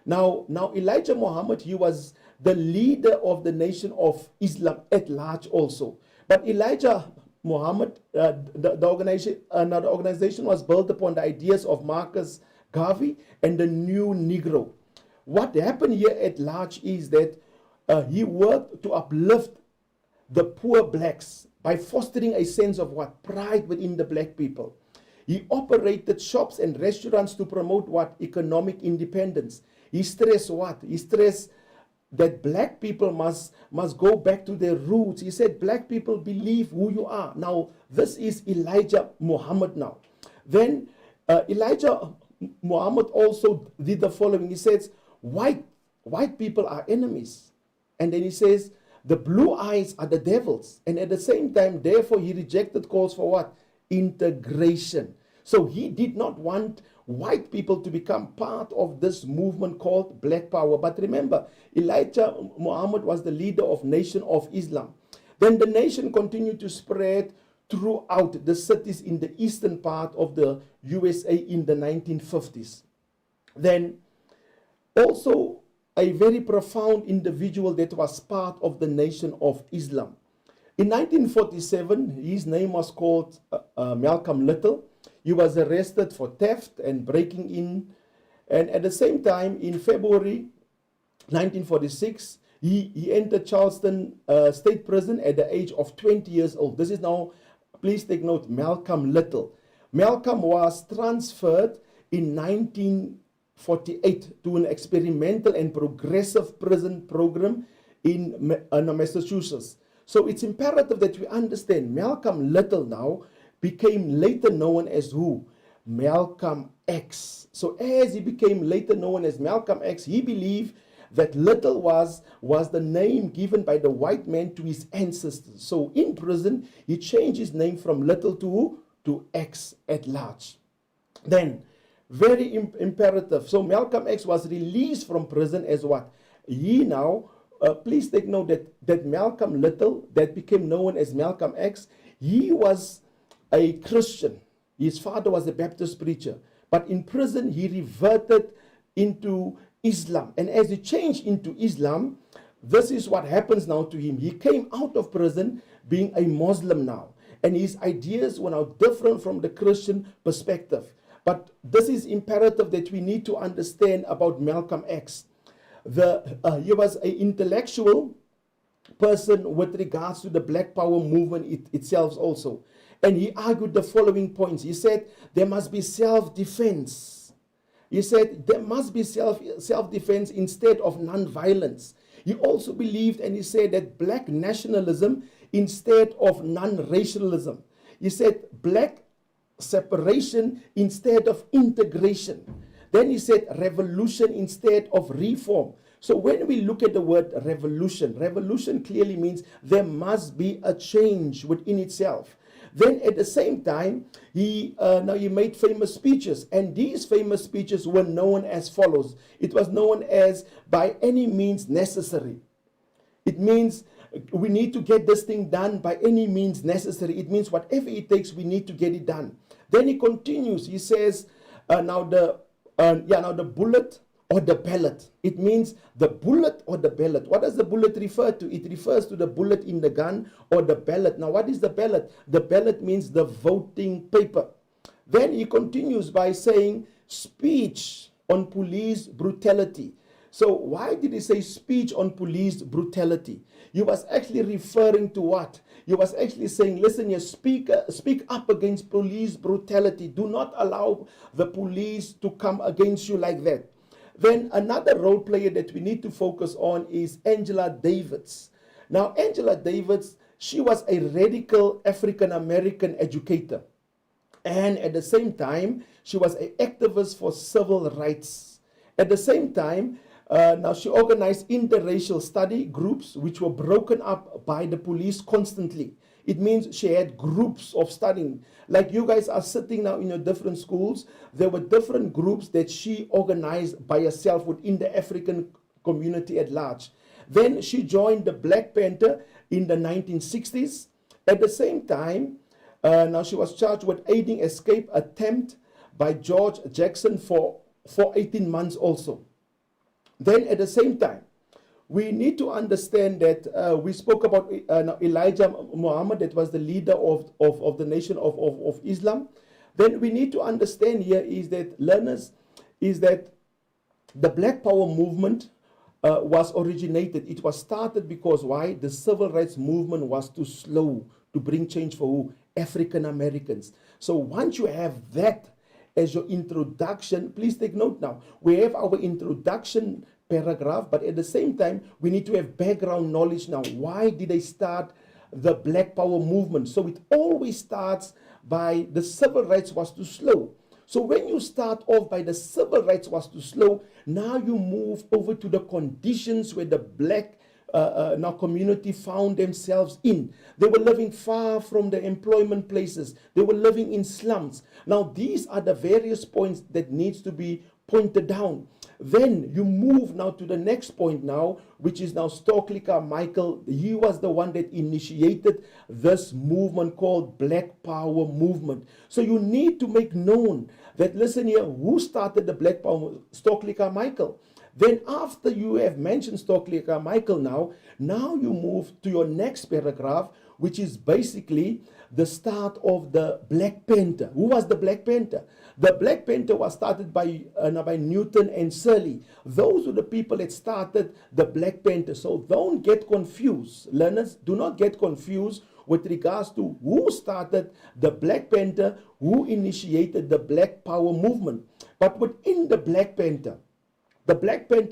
Now Elijah Muhammad, he was the leader of the Nation of Islam at large also. But Elijah Muhammad, the organization was built upon the ideas of Marcus Garvey and the New Negro. What happened here at large is that he worked to uplift the poor blacks by fostering a sense of what? Pride within the black people. He operated shops and restaurants to promote what? Economic independence. He stressed what? He stressed that black people must go back to their roots. He said, black people believe who you are. Now, this is Elijah Muhammad now. Then Elijah Muhammad also did the following. He says, white people are enemies. And then he says, the blue eyes are the devils. And at the same time, therefore, he rejected calls for what? Integration. So he did not want white people to become part of this movement called Black Power. But remember, Elijah Muhammad was the leader of Nation of Islam. Then the nation continued to spread throughout the cities in the eastern part of the USA in the 1950s. Then also a very profound individual that was part of the Nation of Islam. In 1947, his name was called Malcolm Little. He was arrested for theft and breaking in. And at the same time, in February 1946, he entered Charleston State Prison at the age of 20 years old. This is now, please take note, Malcolm Little. Malcolm was transferred in 19 1948 to an experimental and progressive prison program in Massachusetts. So it's imperative that we understand Malcolm Little now became later known as who? Malcolm X. So as he became later known as Malcolm X, he believed that Little was the name given by the white man to his ancestors. So in prison, he changed his name from Little to who? To X at large. Then, very imperative. So Malcolm X was released from prison as what? He now, please take note that Malcolm Little, that became known as Malcolm X, he was a Christian. His father was a Baptist preacher. But in prison, he reverted into Islam. And as he changed into Islam, this is what happens now to him. He came out of prison being a Muslim now. And his ideas were now different from the Christian perspective. But this is imperative that we need to understand about Malcolm X. He was an intellectual person with regards to the Black Power movement itself also. And he argued the following points. He said there must be self-defense. He said there must be self-defense instead of non-violence. He also believed and he said that black nationalism instead of non-racialism. He said black separation instead of integration. Then he said revolution instead of reform. So when we look at the word revolution, revolution clearly means there must be a change within itself. Then at the same time, he made famous speeches, and these famous speeches were known as follows. It was known as by any means necessary. It means we need to get this thing done by any means necessary. It means whatever it takes, we need to get it done. Then he continues. He says, now the bullet or the ballot. It means the bullet or the ballot. What does the bullet refer to? It refers to the bullet in the gun or the ballot. Now, what is the ballot? The ballot means the voting paper. Then he continues by saying speech on police brutality. So why did he say speech on police brutality? He was actually referring to what? He was actually saying, listen, you speak up against police brutality. Do not allow the police to come against you like that. Then another role player that we need to focus on is Angela Davis. Now, Angela Davis, she was a radical African-American educator. And at the same time, she was an activist for civil rights. At the same time, now she organized interracial study groups which were broken up by the police constantly. It means she had groups of studying. Like you guys are sitting now in your different schools, there were different groups that she organized by herself within the African community at large. Then she joined the Black Panther in the 1960s. At the same time, now she was charged with aiding escape attempt by George Jackson for 18 months also. Then at the same time, we need to understand that we spoke about Elijah Muhammad, that was the leader of the nation of Islam. Then we need to understand here is that, learners, is that the Black Power movement was originated. It was started because why? The civil rights movement was too slow to bring change for who? African Americans. So once you have that as your introduction, please take note now. We have our introduction paragraph, but at the same time, we need to have background knowledge now. Why did they start the Black Power movement? So it always starts by the civil rights was too slow. So when you start off by the civil rights was too slow, now you move over to the conditions where the black now community found themselves in. They were living far from the employment places. They were living in slums. Now these are the various points that needs to be pointed down. Then you move now to the next point now, which is now Stokely Carmichael. He was the one that initiated this movement called Black Power movement. So you need to make known that, listen here, who started the Black Power? Stokely Carmichael. Then after you have mentioned Stokely Carmichael now you move to your next paragraph, which is basically the start of the Black Panther. Who was the Black Panther? The Black Panther was started by Newton and Shirley. Those were the people that started the Black Panther. So don't get confused. Learners, do not get confused with regards to who started the Black Panther, who initiated the Black Power movement. But within the Black Panther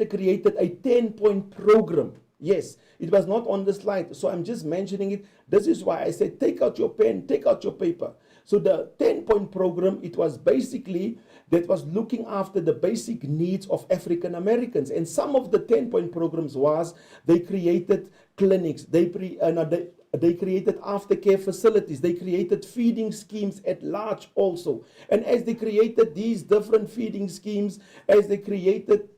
created a 10-point program. Yes, it was not on the slide, so I'm just mentioning it. This is why I said take out your pen, take out your paper. So the 10-point program, it was basically that was looking after the basic needs of African Americans. And some of the 10-point programs was they created clinics, they created aftercare facilities, they created feeding schemes at large also. And as they created these different feeding schemes, as they created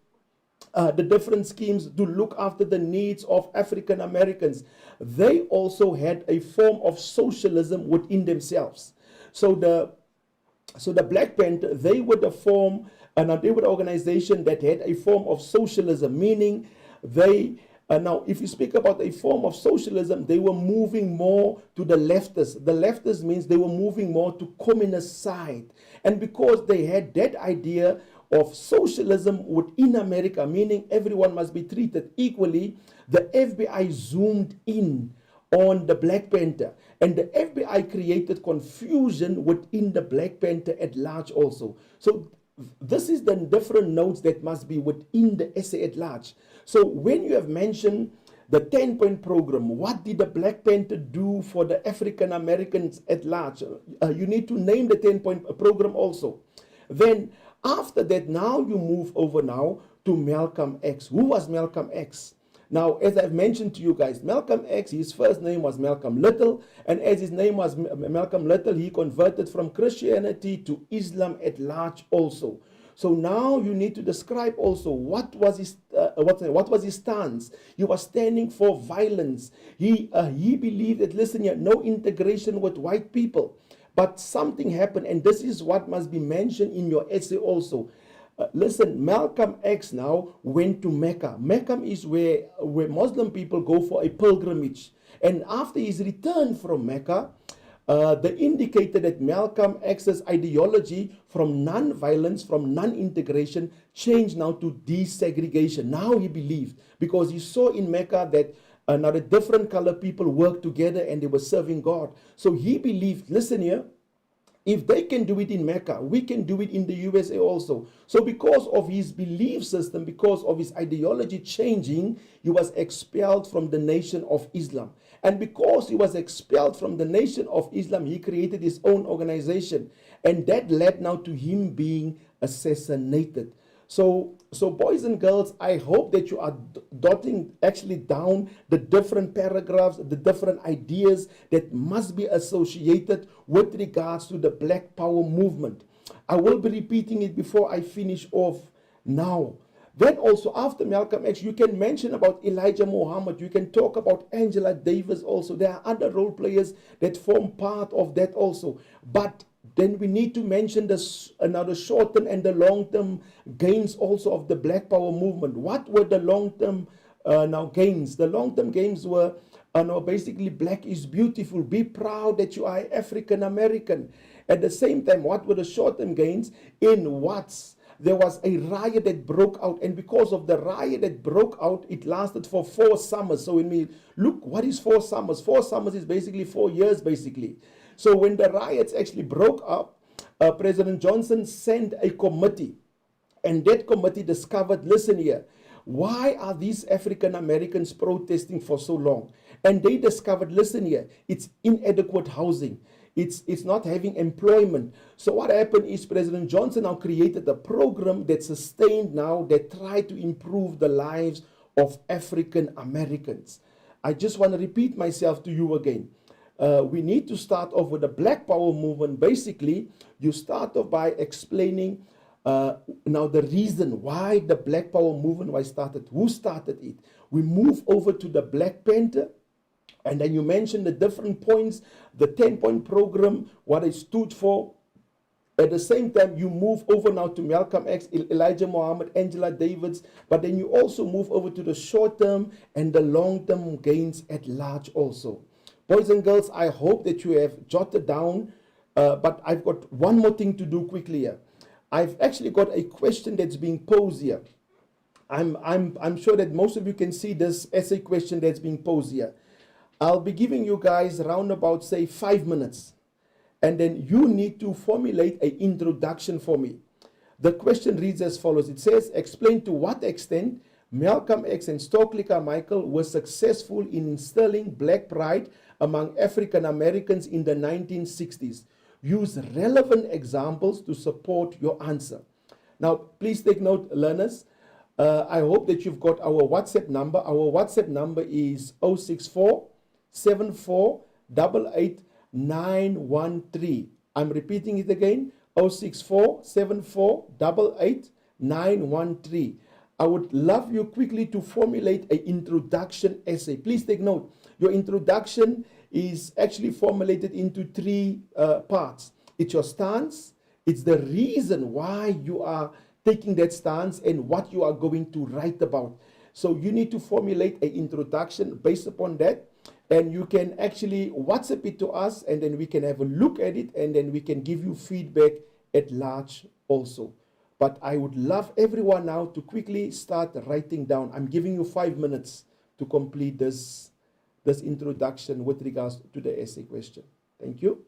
the different schemes to look after the needs of African Americans, they also had a form of socialism within themselves. So the Black Panther, they were the form, they were the organization that had a form of socialism, meaning they, now if you speak about a form of socialism, they were moving more to the leftists. The leftist means they were moving more to communist side. And because they had that idea of socialism within America, meaning everyone must be treated equally, the FBI zoomed in on the Black Panther. And the FBI created confusion within the Black Panther at large also. So this is the different notes that must be within the essay at large. So when you have mentioned the 10-point program, what did the Black Panther do for the African Americans at large? You need to name the 10-point program also. Then after that, now you move over now to Malcolm X. Who was Malcolm X? Now, as I've mentioned to you guys, Malcolm X, his first name was Malcolm Little, and as his name was Malcolm Little, he converted from Christianity to Islam at large also. So now you need to describe also what was his stance. He was standing for violence. He believed that, listen here, no integration with white people. But something happened, and this is what must be mentioned in your essay also. Listen, Malcolm X now went to Mecca. Mecca is where Muslim people go for a pilgrimage. And after his return from Mecca, they indicated that Malcolm X's ideology from non-violence, from non-integration, changed now to desegregation. Now he believed, because he saw in Mecca that now the different color people worked together and they were serving God. So he believed, listen here, if they can do it in Mecca, we can do it in the USA also. So because of his belief system, because of his ideology changing, he was expelled from the Nation of Islam. And because he was expelled from the Nation of Islam, he created his own organization. And that led now to him being assassinated. So boys and girls, I hope that you are dotting actually down the different paragraphs, the different ideas that must be associated with regards to the Black Power movement. I will be repeating it before I finish off now. Then also after Malcolm X, you can mention about Elijah Muhammad. You can talk about Angela Davis also. There are other role players that form part of that also. But then we need to mention the short-term and the long-term gains also of the Black Power movement. What were the long-term gains? The long-term gains were basically black is beautiful. Be proud that you are African American. At the same time, what were the short-term gains? In Watts, there was a riot that broke out, and because of the riot that broke out, it lasted for 4 summers. So when we look, what is 4 summers? 4 summers is basically 4 years, basically. So when the riots actually broke up, President Johnson sent a committee, and that committee discovered, listen here, why are these African Americans protesting for so long? And they discovered, listen here, it's inadequate housing. It's not having employment. So what happened is President Johnson now created a program that sustained now, that tried to improve the lives of African Americans. I just want to repeat myself to you again. We need to start off with the Black Power movement. Basically, you start off by explaining now the reason why the Black Power movement was started, who started it. We move over to the Black Panther, and then you mention the different points, the 10-point program, what it stood for. At the same time, you move over now to Malcolm X, Elijah Muhammad, Angela Davis, but then you also move over to the short-term and the long-term gains at large also. Boys and girls, I hope that you have jotted down, but I've got one more thing to do quickly here. I've actually got a question that's being posed here. I'm sure that most of you can see this essay question that's being posed here. I'll be giving you guys around about, say, 5 minutes. And then you need to formulate an introduction for me. The question reads as follows. It says, explain to what extent Malcolm X and Stokely Carmichael were successful in instilling black pride among African Americans in the 1960s. Use relevant examples to support your answer. Now, please take note, learners. I hope that you've got our WhatsApp number. Our WhatsApp number is 064 74 88 913. I'm repeating it again, 064 74 88 913. I would love you quickly to formulate an introduction essay. Please take note, your introduction is actually formulated into three parts. It's your stance, it's the reason why you are taking that stance, and what you are going to write about. So you need to formulate an introduction based upon that, and you can actually WhatsApp it to us, and then we can have a look at it, and then we can give you feedback at large also. But I would love everyone now to quickly start writing down. I'm giving you 5 minutes to complete this introduction with regards to the essay question. Thank you.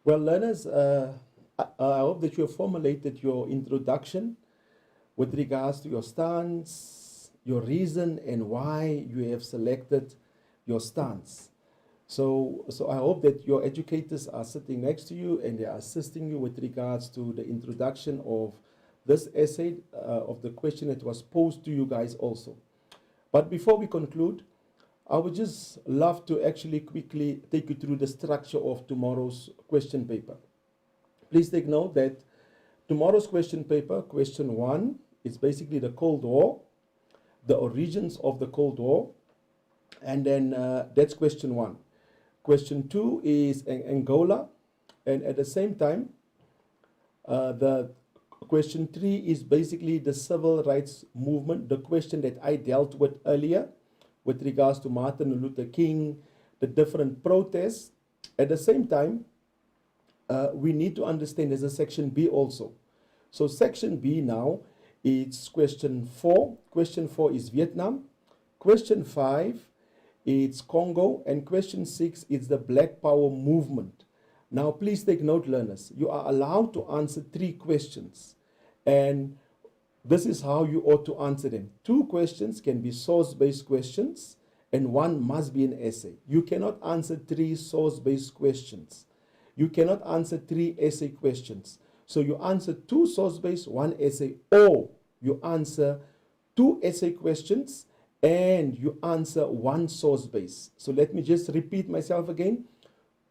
Well, learners, I hope that you have formulated your introduction with regards to your stance, your reason, and why you have selected your stance. So I hope that your educators are sitting next to you and they are assisting you with regards to the introduction of this essay, of the question that was posed to you guys also. But before we conclude, I would just love to actually quickly take you through the structure of tomorrow's question paper. Please take note that tomorrow's question paper, question 1, is basically the Cold War, the origins of the Cold War, and then that's question 1. Question 2 is Angola, and at the same time, the question 3 is basically the civil rights movement, the question that I dealt with earlier with regards to Martin Luther King, the different protests. At the same time, we need to understand there's a section B also. So section B now, it's question 4. Question 4 is Vietnam. Question 5, it's Congo. And question 6 is the Black Power movement. Now, please take note, learners. You are allowed to answer 3 questions. And this is how you ought to answer them. 2 questions can be source-based questions, and 1 must be an essay. You cannot answer 3 source-based questions. You cannot answer 3 essay questions. So you answer 2 source-based, 1 essay, or you answer 2 essay questions and you answer 1 source-based. So let me just repeat myself again.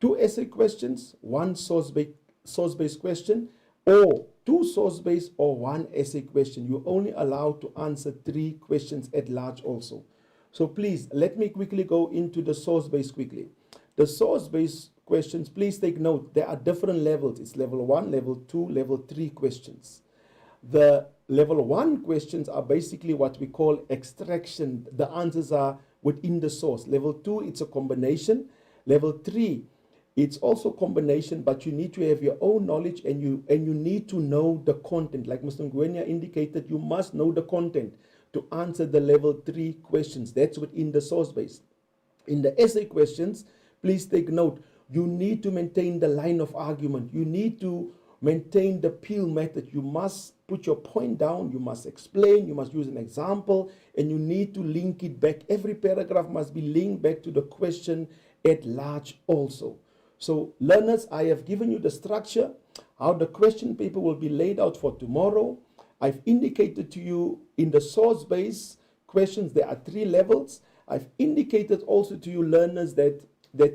2 essay questions, 1 source-based question, or 2 source-based or 1 essay question. You're only allowed to answer 3 questions at large also. So please, let me quickly go into the source-based quickly. The source-based questions, please take note, there are different levels. It's level 1, level 2, level 3 questions. The level 1 questions are basically what we call extraction. The answers are within the source. Level 2, it's a combination. Level 3, it's also combination, but you need to have your own knowledge and you need to know the content. Like Mr. Ngwenya indicated, you must know the content to answer the level 3 questions. That's within the source base. In the essay questions, please take note, you need to maintain the line of argument. You need to maintain the Peel method. You must put your point down, you must explain, you must use an example, and you need to link it back. Every paragraph must be linked back to the question at large also. So learners, I have given you the structure, how the question paper will be laid out for tomorrow. I've indicated to you in the source-based questions, there are 3 levels. I've indicated also to you learners that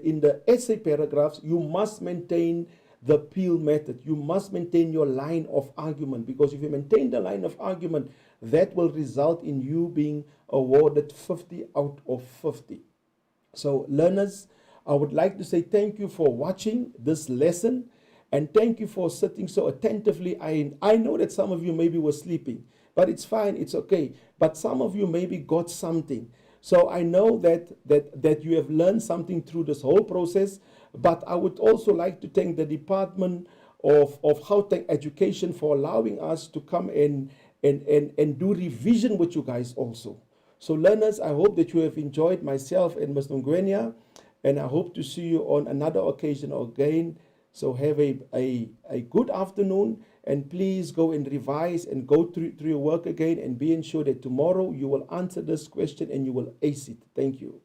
in the essay paragraphs, you must maintain the Peel method. You must maintain your line of argument, because if you maintain the line of argument, that will result in you being awarded 50 out of 50. So learners, I would like to say thank you for watching this lesson, and thank you for sitting so attentively. I know that some of you maybe were sleeping, but it's fine, it's okay. But some of you maybe got something. So I know that you have learned something through this whole process, but I would also like to thank the Department of Gauteng Education for allowing us to come and do revision with you guys also. So learners, I hope that you have enjoyed myself and Mr. Ngwenya, and I hope to see you on another occasion again. So have a good afternoon, and please go and revise and go through your work again, and be ensured that tomorrow you will answer this question and you will ace it. Thank you.